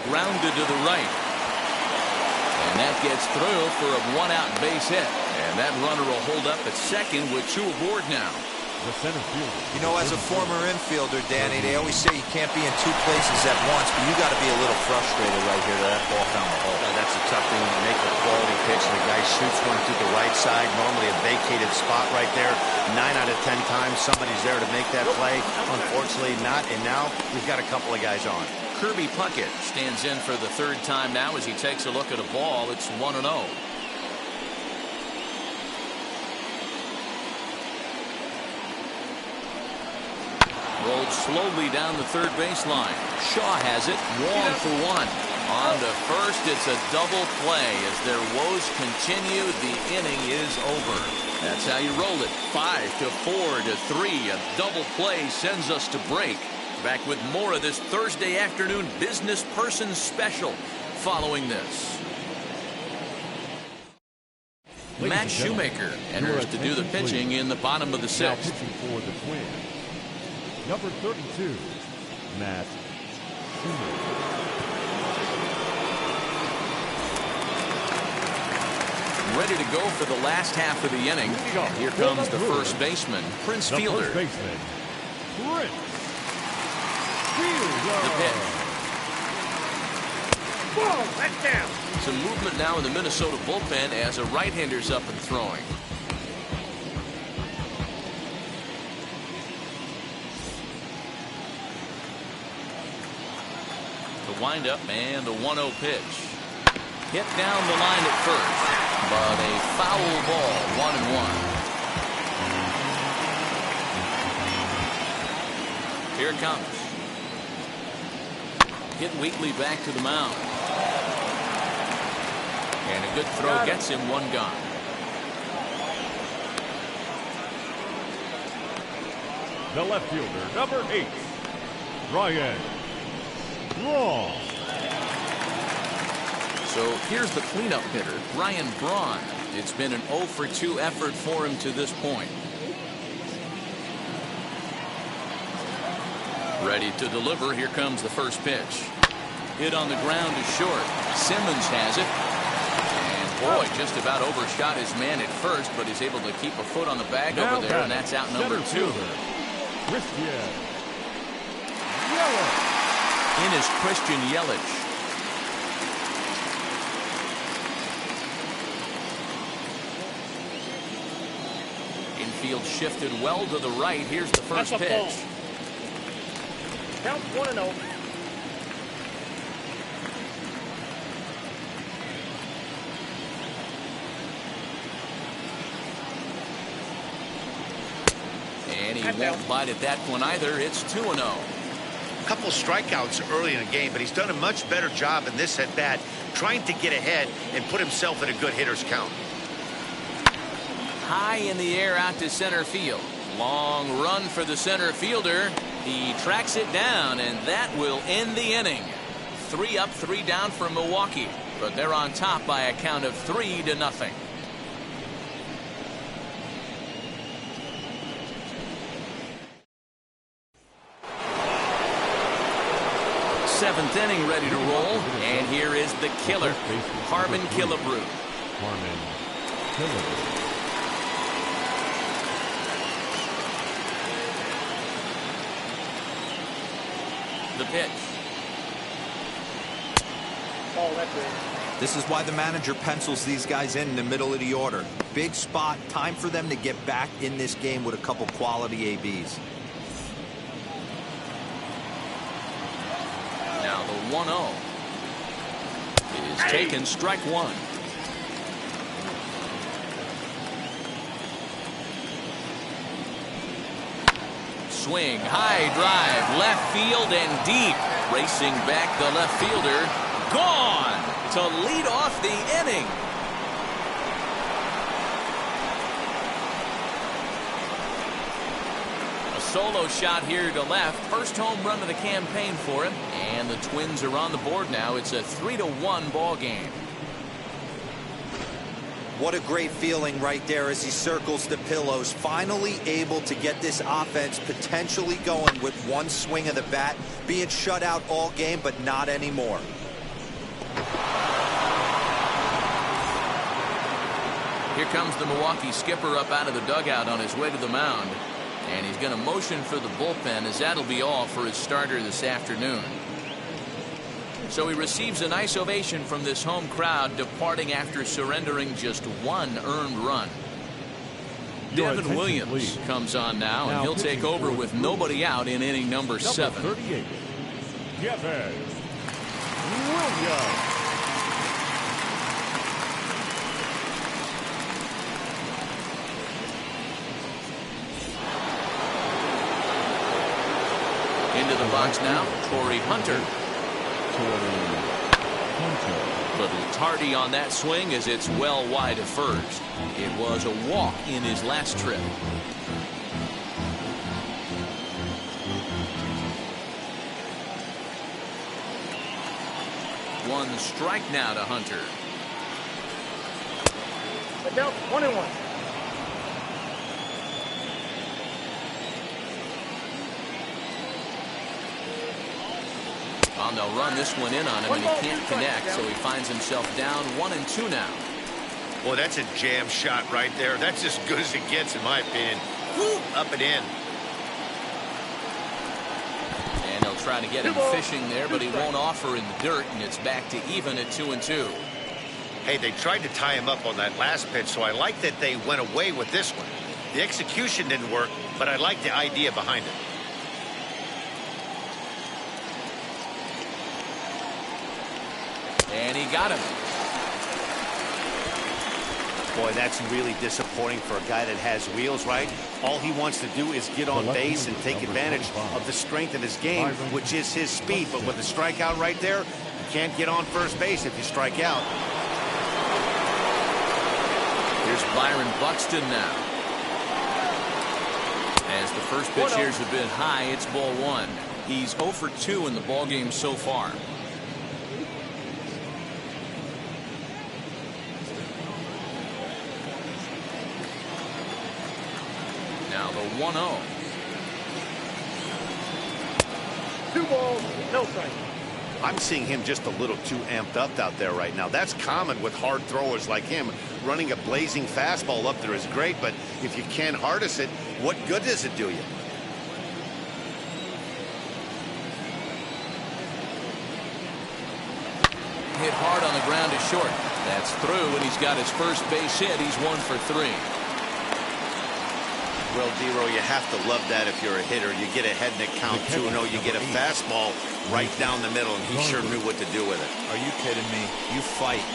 Grounded to the right. And that gets through for a 1-out base hit. And that runner will hold up at second with 2 aboard now. The center fielder. You know, as a former infielder, Danny, they always say you can't be in 2 places at once, but you got to be a little frustrated right here that ball found the hole. That's a tough thing to make a quality pitch, and the guy shoots one to the right side, normally a vacated spot right there. 9 out of 10 times somebody's there to make that play. Unfortunately not, and now we've got a couple of guys on. Kirby Puckett stands in for the third time now as he takes a look at a ball. It's 1-0. Rolled slowly down the third baseline. Shaw has it. Wong for one. On to first. It's a double play. As their woes continue, the inning is over. That's how you roll it. 5-4-3. A double play sends us to break. Back with more of this Thursday afternoon business person special following this. Matt Shoemaker enters to do the pitching in the bottom of the sixth. Pitching for the Twins, number 32, Matt Shoemaker. Ready to go for the last half of the inning. And here comes the first baseman, Prince Fielder. First baseman, Prince Fielder. The pitch. Ball, that's down. Some movement now in the Minnesota bullpen as a right-hander's up and throwing. The windup and the 1-0 pitch. Hit down the line at first, but a foul ball, 1-1. Here it comes. Hit weakly back to the mound. And a good throw gets him one gone. The left fielder, number 8, Ryan Braun. So here's the cleanup hitter, Ryan Braun. It's been an 0-for-2 effort for him to this point. Ready to deliver. Here comes the first pitch. Hit on the ground is short. Simmons has it. And boy, just about overshot his man at first, but he's able to keep a foot on the bag Now over there, and that's out number 2. Christian Yelich. In is Christian Yelich. Infield shifted well to the right. Here's the first That's a ball. pitch. Count 1-0. And he won't bite at that one either. It's 2-0. A couple strikeouts early in the game, but he's done a much better job in this at bat, trying to get ahead and put himself in a good hitter's count. High in the air out to center field. Long run for the center fielder. He tracks it down, and that will end the inning. 3 up, 3 down for Milwaukee, but they're on top by a count of 3-0. 7th inning ready to roll, and here is the killer, Harmon Killebrew. Harmon Killebrew. The pitch. Ball, that's it. This is why the manager pencils these guys in the middle of the order. Big spot, time for them to get back in this game with a couple quality ABs. Now the 1-0 is taken, strike one. Swing, high drive, left field and deep. Racing back the left fielder. Gone to lead off the inning. A solo shot here to left. First home run of the campaign for him. And the Twins are on the board now. It's a 3-1 ball game. What a great feeling right there as he circles the pillows. Finally able to get this offense potentially going with one swing of the bat. Being shut out all game, but not anymore. Here comes the Milwaukee skipper up out of the dugout on his way to the mound. And he's going to motion for the bullpen, as that'll be all for his starter this afternoon. So he receives a nice ovation from this home crowd, departing after surrendering just one earned run. Devin Williams comes on now, and he'll take over with nobody out in inning number 7. 38, Devin Williams. Into the box now, Torrey Hunter. Little tardy on that swing as it's well wide of first. It was a walk in his last trip. One strike now to Hunter. The count 1-1. And they'll run this one in on him, and he can't connect, so he finds himself down 1-2 now. Well, that's a jam shot right there. That's as good as it gets, in my opinion. Woo, up and in. And he'll try to get him fishing there, but he won't offer in the dirt, and it's back to even at 2-2. Hey, they tried to tie him up on that last pitch, so I like that they went away with this one. The execution didn't work, but I like the idea behind it. And he got him. Boy, that's really disappointing for a guy that has wheels, right? All he wants to do is get on base and take advantage of the strength of his game, which is his speed. But with a strikeout right there, you can't get on first base if you strike out. Here's Byron Buxton now. As the first pitch here's a bit high, it's ball one. He's 0 for 2 in the ballgame so far. Now the 1-0. 2 balls, no strike. I'm seeing him just a little too amped up out there right now. That's common with hard throwers like him. Running a blazing fastball up there is great, but if you can't harness it, what good does it do you? Hit hard on the ground to short. That's through, and he's got his first base hit. He's 1 for 3. Well, D-Row, you have to love that if you're a hitter. You get ahead in the count 2-0. You get a fastball right down the middle, and he sure knew what to do with it. Are you kidding me? You fight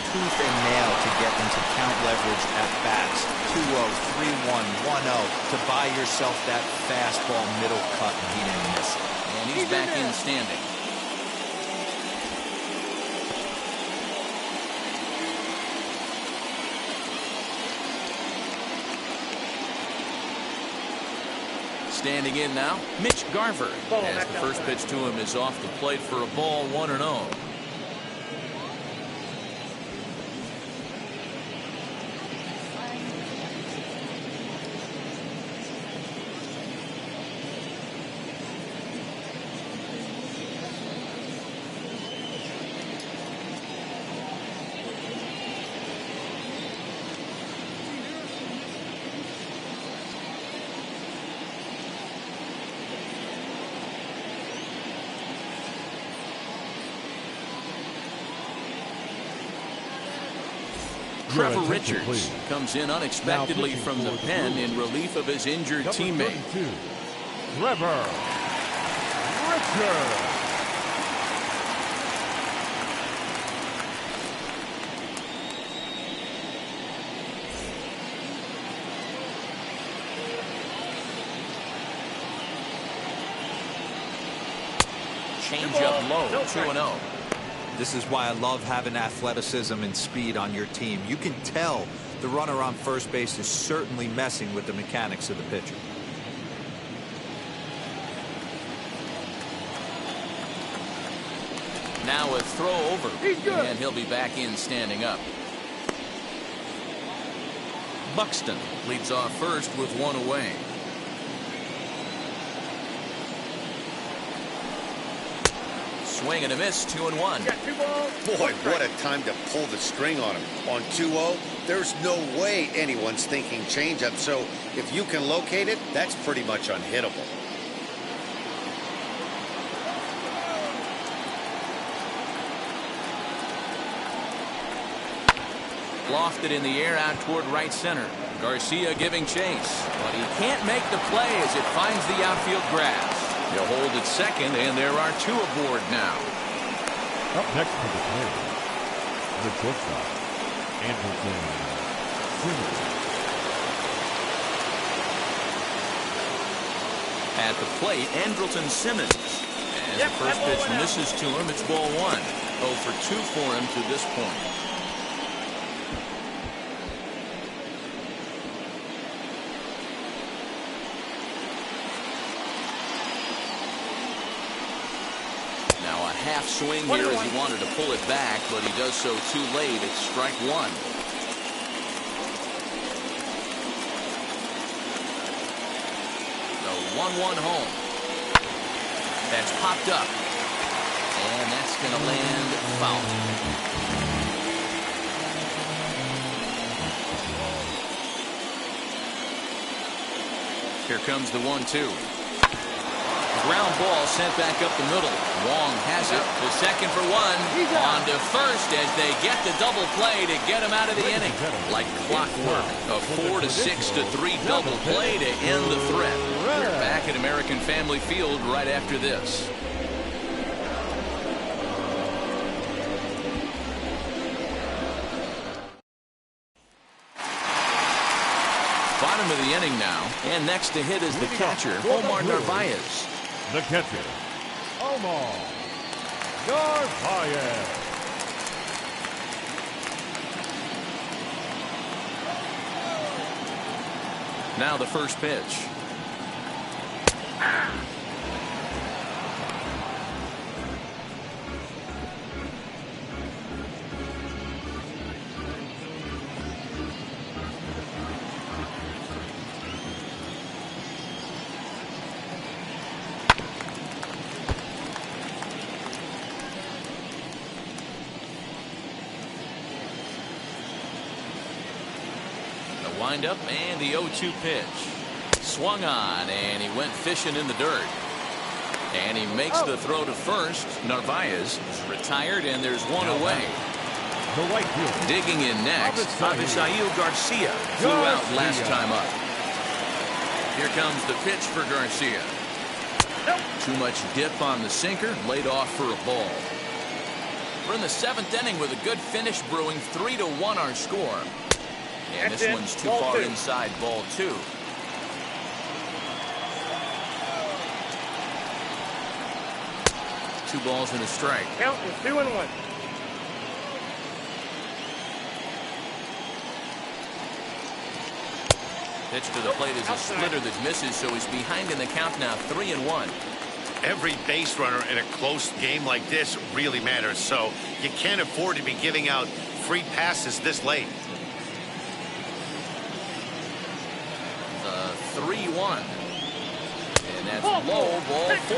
tooth and nail to get into count leverage at bats. 2-0, 3-1, 1-0 to buy yourself that fastball middle cut, and he didn't miss it. And he's back in standing. Standing in now, Mitch Garver. As the first pitch to him is off the plate for a ball, 1-0. Trevor Richards comes in unexpectedly from the pen in relief of his injured teammate. Trevor Richards. Change up low, 2-0. This is why I love having athleticism and speed on your team. You can tell the runner on first base is certainly messing with the mechanics of the pitcher. Now a throw over, and he'll be back in standing up. Buxton leads off first with 1 away. Swing and a miss, 2-1. Boy, what a time to pull the string on him. On 2-0, there's no way anyone's thinking changeup. So if you can locate it, that's pretty much unhittable. Lofted in the air out toward right center. Garcia giving chase, but he can't make the play as it finds the outfield grass. He'll hold at second, and there are 2 aboard now. Up next to the plate, the shortstop, Andrelton Simmons. At the plate, Andrelton Simmons. As the first pitch misses to him, it's ball 1. 0 for 2 for him to this point. Now a half swing here as he wanted to pull it back, but he does so too late. It's strike 1. The 1-1 home. That's popped up. And that's going to land foul. Here comes the 1-2. Ground ball sent back up the middle. Wong has it. The second for 1. On to first as they get the double play to get him out of the inning. Like clockwork. A 4-6-3 double play to end the threat. We're back at American Family Field right after this. Bottom of the inning now. And next to hit is the catcher, Omar Narvaez. The catcher, Omar Narvaez. Now the first pitch. Wind up and the 0-2 pitch. Swung on and he went fishing in the dirt. And he makes the throw to first. Narvaez is retired and there's one away. The right fielder. Digging in next, Avisail Garcia flew out last time up. Here comes the pitch for Garcia. Too much dip on the sinker, laid off for a ball. We're in the 7th inning with a good finish brewing. 3-1 our score. And this one's too far inside, ball 2. Two balls and a strike. Count is 2-1. Pitch to the plate is a splitter that misses, so he's behind in the count now, 3-1. Every base runner in a close game like this really matters, so you can't afford to be giving out free passes this late. 3-1. And that's low, ball 4.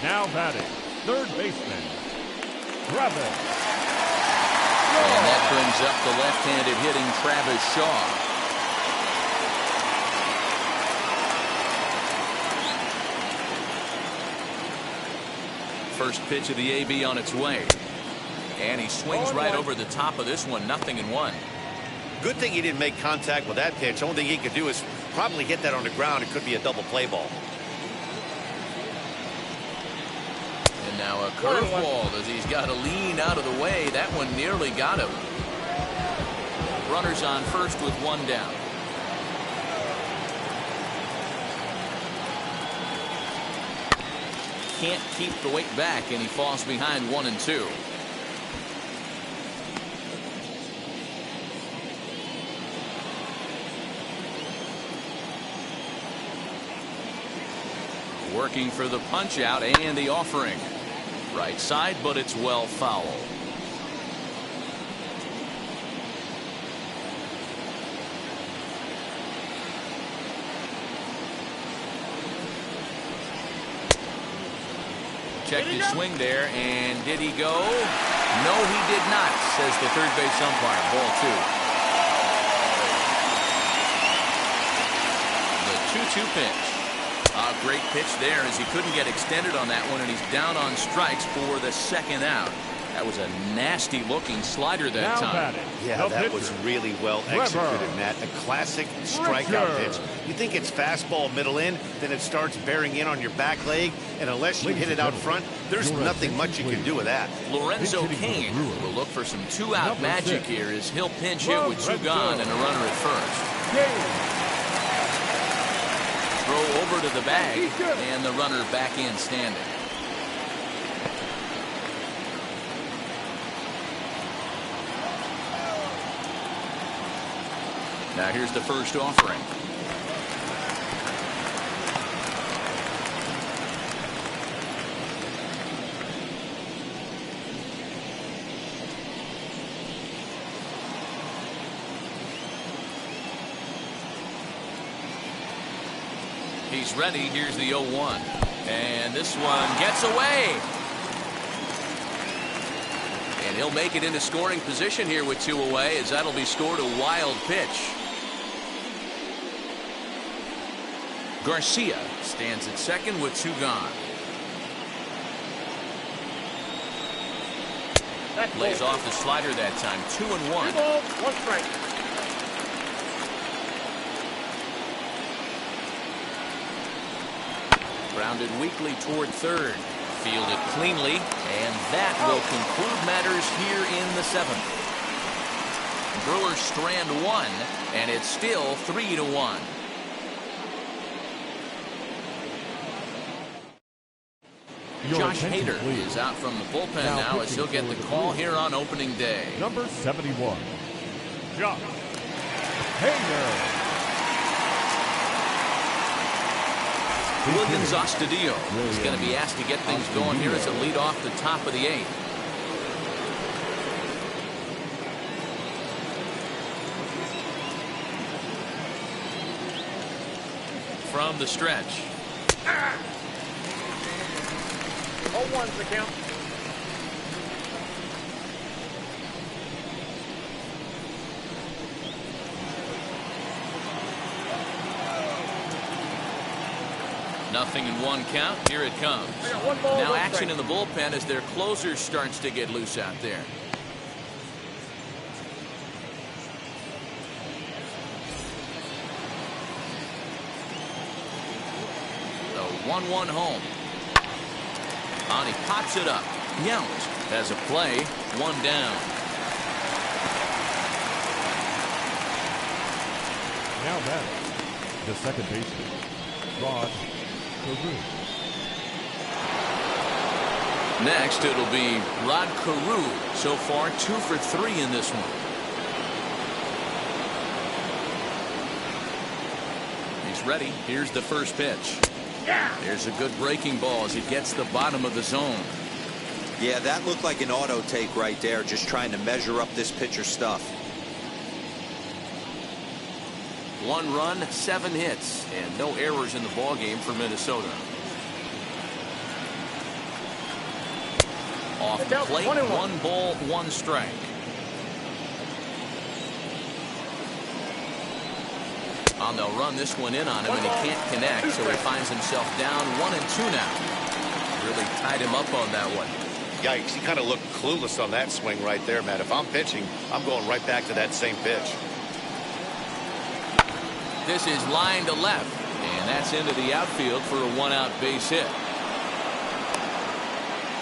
Now batting, third baseman, Travis. And that brings up the left-handed hitting Travis Shaw. First pitch of the AB on its way. And he swings right over the top of this one. 0-1. Good thing he didn't make contact with that pitch. Only thing he could do is probably hit that on the ground. It could be a double play ball. And now a curveball as he's got to lean out of the way. That one nearly got him. Runners on first with 1 down. Can't keep the weight back, and he falls behind 1-2. Working for the punch out and the offering. Right side, but it's well foul. Checked his swing there, and did he go? No, he did not, says the third base umpire. Ball 2. The 2-2 pitch. A great pitch there as he couldn't get extended on that one, and he's down on strikes for the 2nd out. That was a nasty-looking slider that Now time. batting, Yeah, the that was pitcher. really well executed, Matt. A classic strikeout pitch. You think it's fastball middle in, then it starts bearing in on your back leg, and unless you hit it out front, there's nothing much you can do with that. Lorenzo Pitching for the Cain Brewers. will look for some two-out Number magic 6. here as he'll pinch hit with 2 gone and a runner at first. Throw over to the bag, and the runner back in standing. Now here's the first offering. He's ready. Here's the 0-1. And this one gets away. And he'll make it into scoring position here with 2 away, as that'll be scored a wild pitch. Garcia stands at second with 2 gone. Lays off the slider that time. 2-1. 2 balls, 1 strike. Grounded weakly toward third. Fielded cleanly, and that will conclude matters here in the 7th. Brewers strand 1, and it's still 3-1. Josh Hader is out from the bullpen now as he'll get the call here on opening day. Number 71, Josh Hader. Williams Astudillo is going to be asked to get things going here as a lead off the top of the 8th. From the stretch. 0-1's the count. Nothing in 1 count. Here it comes. I got 1 ball, Now 1 action strike. in the bullpen as their closer starts to get loose out there. The 1-1 home. On, he pops it up. Yount has a play. 1 down. Now batting, the second baseman, Rod Carew. Next, it'll be Rod Carew. So far, 2 for 3 in this one. He's ready. Here's the first pitch. There's a good breaking ball as it gets the bottom of the zone. Yeah, that looked like an auto take right there, just trying to measure up this pitcher's stuff. 1 run, 7 hits, and no errors in the ballgame for Minnesota. Off the plate, 1 ball, 1 strike. They'll run this one in on him, and he can't connect, so he finds himself down 1-2 now. Really tied him up on that one. Yikes, he kind of looked clueless on that swing right there, Matt. If I'm pitching, I'm going right back to that same pitch. This is line to left, and that's into the outfield for a 1-out base hit.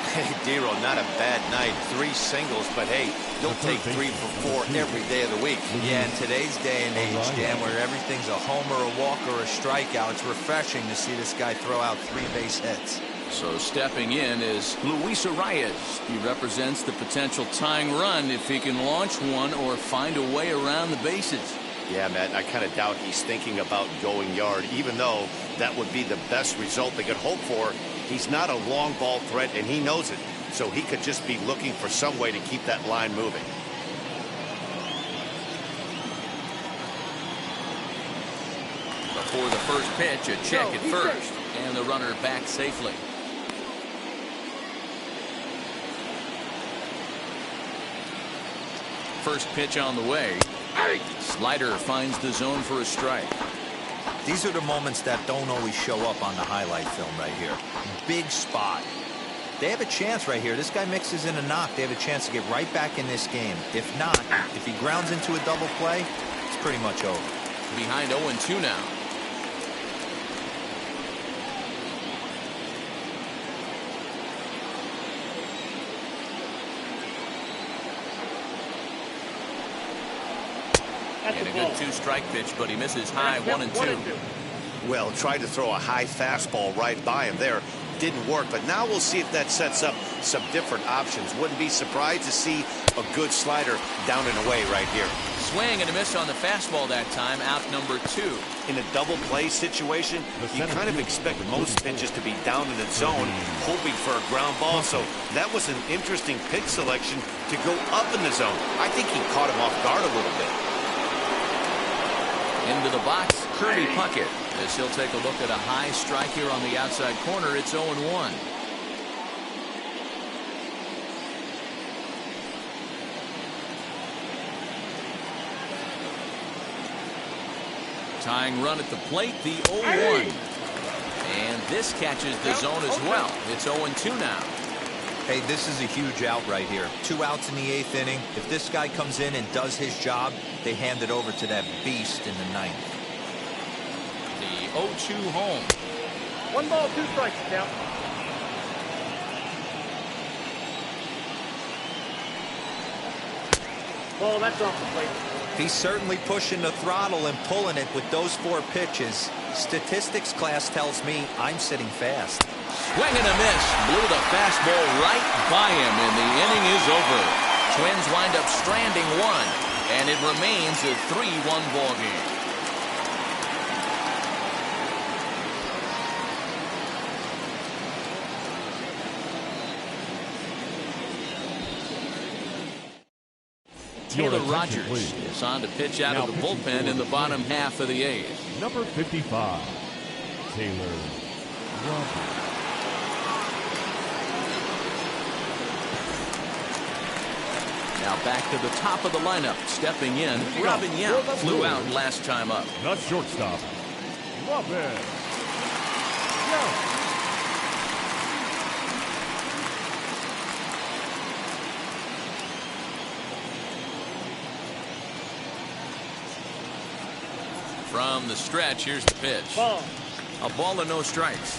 Hey, Dero, not a bad night. 3 singles, but hey, you'll take 3 for 4 every day of the week. Yeah, in today's day and age, Dan, where everything's a homer, a walk, or a strikeout, it's refreshing to see this guy throw out 3 base hits. So stepping in is Luis Arias. He represents the potential tying run if he can launch one or find a way around the bases. Yeah, Matt, I kind of doubt he's thinking about going yard, even though that would be the best result they could hope for. He's not a long ball threat, and he knows it, so he could just be looking for some way to keep that line moving. Before the first pitch, a check at first, and the runner back safely. First pitch on the way. Slider finds the zone for a strike. These are the moments that don't always show up on the highlight film right here. Big spot. They have a chance right here. This guy mixes in a knock. They have a chance to get right back in this game. If not, if he grounds into a double play, it's pretty much over. Behind 0-2 now. And a good 2-strike pitch, but he misses high 1-2. Well, tried to throw a high fastball right by him there. Didn't work, but now we'll see if that sets up some different options. Wouldn't be surprised to see a good slider down and away right here. Swing and a miss on the fastball that time, out number 2. In a double play situation, you kind of expect most pitches to be down in the zone, hoping for a ground ball. So that was an interesting pitch selection to go up in the zone. I think he caught him off guard a little bit. Into the box, Kirby Puckett, as he'll take a look at a high strike here on the outside corner. It's 0-1. Tying run at the plate, the 0-1. And this catches the zone as well. It's 0-2 now. Hey, this is a huge out right here. 2 outs in the 8th inning. If this guy comes in and does his job, they hand it over to that beast in the 9th. The 0-2 home. 1 ball, 2 strikes, count. Ball, that's off the plate. He's certainly pushing the throttle and pulling it with those 4 pitches. Statistics class tells me I'm sitting fast. Swing and a miss. Blew the fastball right by him, and the inning is over. Twins wind up stranding 1, and it remains a 3-1 ball game. Taylor Rogers is on to pitch out of the bullpen in the bottom half of the 8th. Number 55, Taylor Rogers. Now back to the top of the lineup. Stepping in, Robin Yount flew out last time up. The shortstop, Robin Yount. From the stretch, here's the pitch. Ball. A ball and no strikes.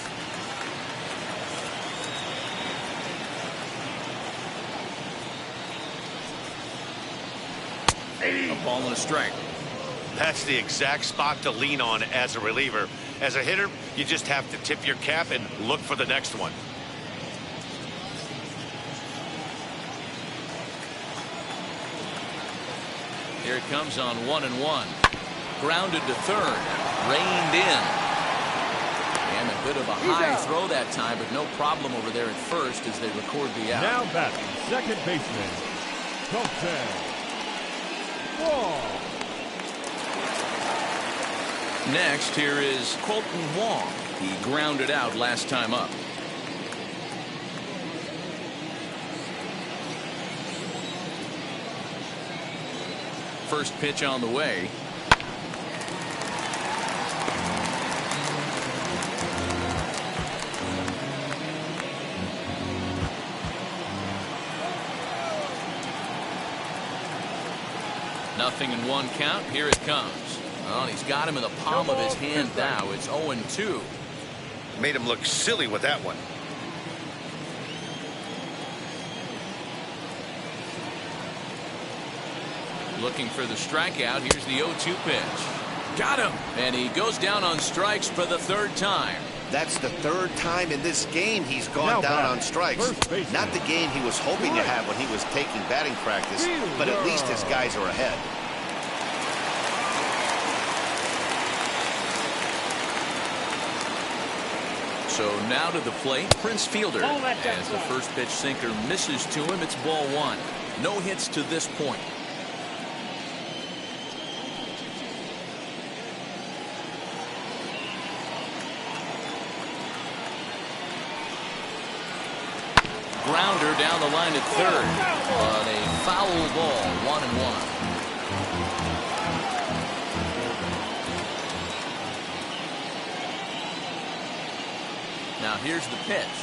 A ball and a strike. That's the exact spot to lean on as a reliever. As a hitter, you just have to tip your cap and look for the next one. Here it comes on 1-1. Grounded to third. Reined in. And a bit of a high throw that time, but no problem over there at first as they record the out. Now batting, second baseman, Colton Wong. Next, here is Colton Wong. He grounded out last time up. First pitch on the way. Nothing in 1 count. Here it comes. Oh, and he's got him in the palm of his hand now. It's 0-2. Made him look silly with that one. Looking for the strikeout. Here's the 0-2 pitch. Got him. And he goes down on strikes for the 3rd time. That's the 3rd time in this game he's gone down on strikes. Not the game he was hoping to have when he was taking batting practice, but at least his guys are ahead. So now to the plate, Prince Fielder. As the first pitch sinker misses to him, it's ball 1. No hits to this point. Grounder down the line at third on a foul ball. 1-1. Now here's the pitch.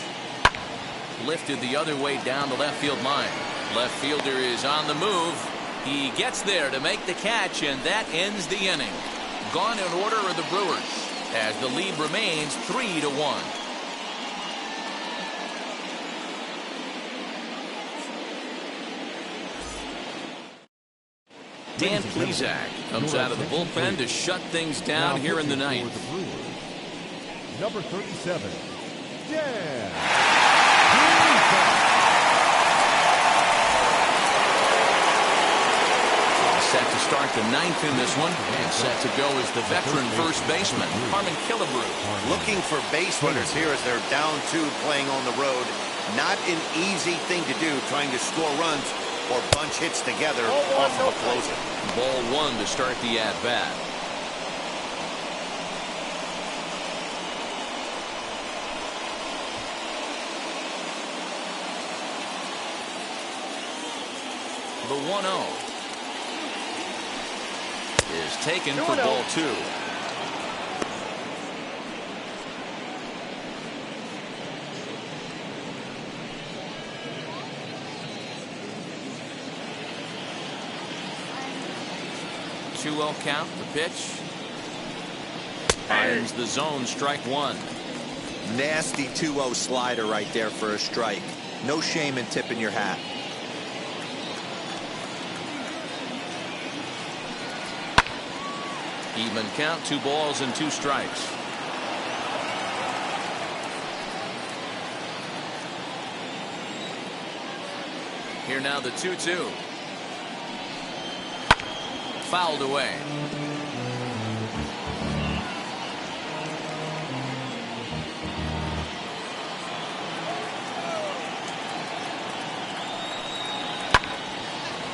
lifted the other way down the left field line. Left fielder is on the move. He gets there to make the catch, and that ends the inning. Gone in order are the Brewers, as the lead remains 3-1. Dan Plesac comes out of the bullpen to shut things down here in the ninth. Number 37, Dan. Set to start the ninth in this one, and set to go is the veteran first baseman, Harmon Killebrew. Looking for base runners here as they're down 2 playing on the road. Not an easy thing to do, trying to score runs or bunch hits together off of a closer. Ball 1 to start the at-bat. The 1-0 is taken for ball 2. Two-0 count. The pitch finds the zone. Strike 1. Nasty 2-0 slider right there for a strike. No shame in tipping your hat. Even count. 2 balls and 2 strikes. Here now the 2-2. Fouled away.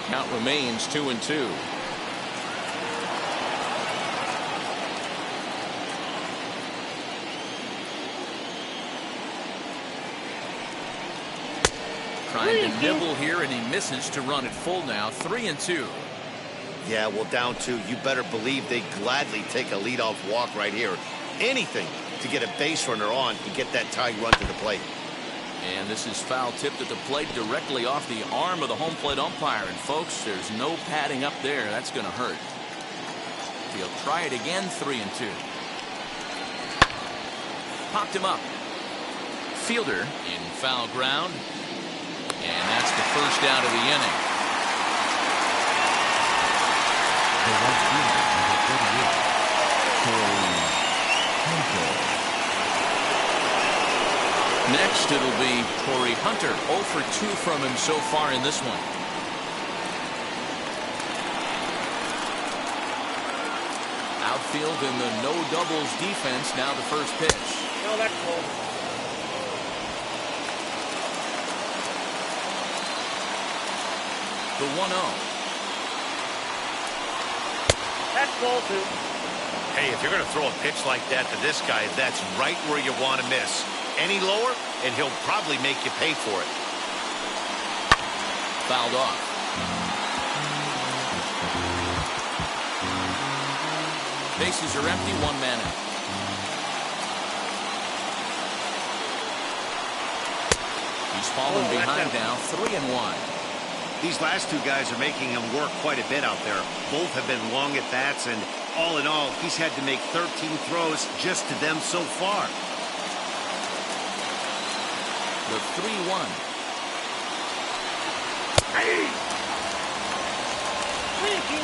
Count remains 2-2. Trying to nibble here, and he misses to run it full now. 3-2. Yeah, well, down 2, you better believe they gladly take a leadoff walk right here. Anything to get a base runner on and get that tying run to the plate. And this is foul tipped at the plate directly off the arm of the home plate umpire. And folks, there's no padding up there. That's going to hurt. He'll try it again. 3-2. Popped him up. Fielder in foul ground. And that's the first out of the inning. Next, it'll be Torrey Hunter. 0 for 2 from him so far in this one. Outfield in the no doubles defense. Now the first pitch. No, that's cold. The 1-0. That's ball 2. Hey, if you're going to throw a pitch like that to this guy, that's right where you want to miss. Any lower, and he'll probably make you pay for it. Fouled off. Bases are empty. 1 man out. He's fallen behind now. 3-1. These last 2 guys are making him work quite a bit out there. Both have been long at bats, and all in all, he's had to make 13 throws just to them so far. The 3-1. Hey! Thank you.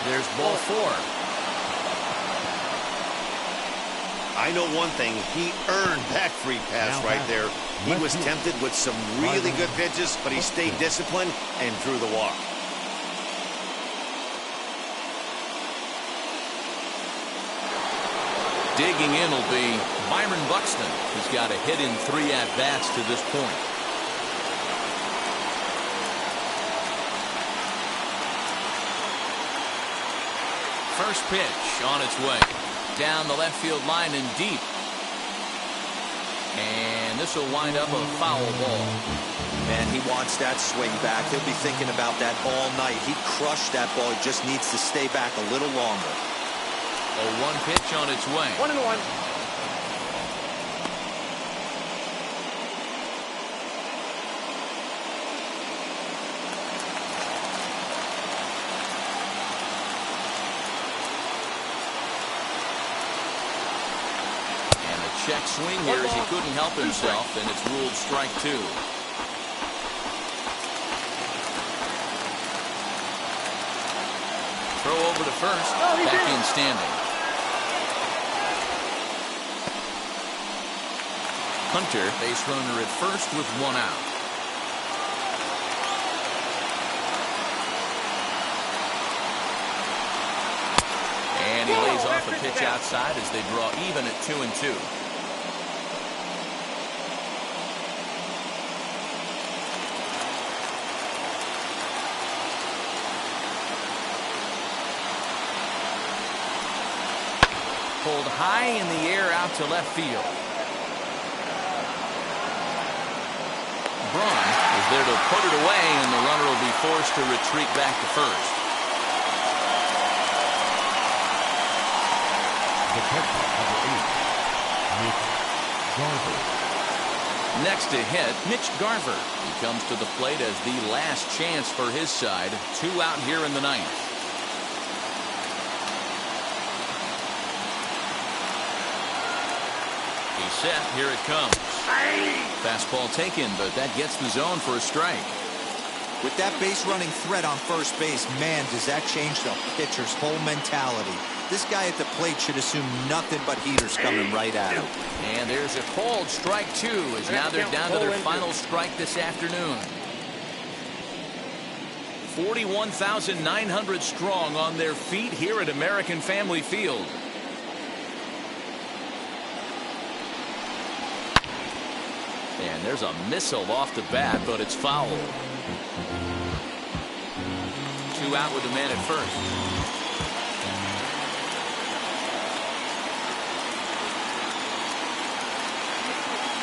There's ball 4. I know one thing. He earned that free pass right there. He was tempted with some really good pitches, but he stayed disciplined and drew the walk. Digging in will be Byron Buxton. He's got a hit in 3 at-bats to this point. First pitch on its way. Down the left field line and deep. this will wind up a foul ball. Man, he wants that swing back. He'll be thinking about that all night. He crushed that ball. He just needs to stay back a little longer. A 1 pitch on its way. 1-1. Check swing here as he couldn't help himself, and it's ruled strike 2. Throw over to first. Back in standing. Hunter, base runner at first with 1 out. And he lays off a pitch outside as they draw even at 2-2. Pulled high in the air out to left field. Braun is there to put it away, and the runner will be forced to retreat back to first. The catcher, number 8, Mitch Garver. Next to hit, Mitch Garver. He comes to the plate as the last chance for his side. 2 out here in the 9th. He's set. Here it comes. Fastball taken, but that gets the zone for a strike. With that base running threat on first base, man, does that change the pitcher's whole mentality. This guy at the plate should assume nothing but heaters coming right at him. And there's a called strike 2 as now they're down to their final strike this afternoon. 41,900 strong on their feet here at American Family Field. And there's a missile off the bat, but it's foul. 2 out with the man at first.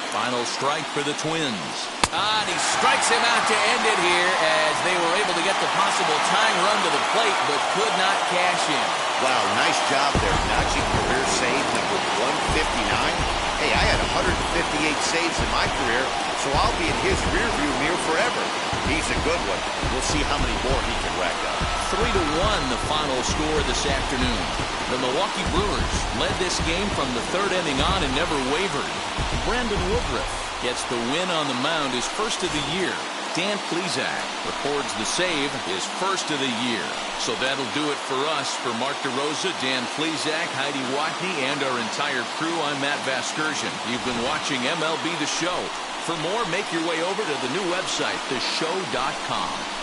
Final strike for the Twins. And he strikes him out to end it here as they were able to get the possible tying run to the plate, but could not cash in. Wow, nice job there. Notching career save number 159. Hey, I had 158 saves in my career, so I'll be in his rearview mirror forever. He's a good one. We'll see how many more he can rack up. 3-1 the final score this afternoon. The Milwaukee Brewers led this game from the 3rd inning on and never wavered. Brandon Woodruff gets the win on the mound, his first of the year. Dan Plesac records the save, his first of the year. So that'll do it for us. For Mark DeRosa, Dan Plesac, Heidi Watney, and our entire crew, I'm Matt Vasgersian. You've been watching MLB The Show. For more, make your way over to the new website, theshow.com.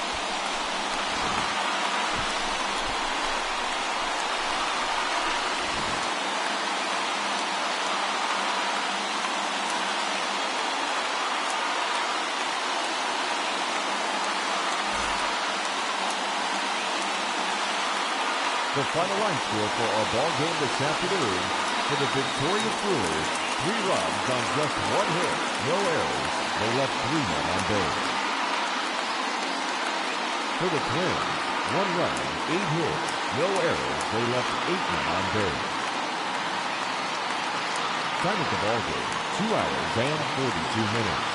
The final line score for our ball game this afternoon: for the victorious Brewers, 3 runs on just 1 hit, no errors. They left 3 men on base. For the Twins, 1 run, 8 hits, no errors. They left 8 men on base. Time of the ball game: 2 hours and 42 minutes.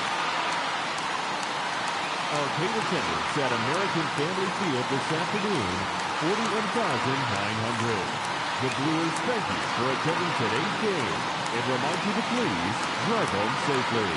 Arcade attendance at American Family Field this afternoon: 41,900. The Brewers thank you for attending today's game and remind you to please drive home safely.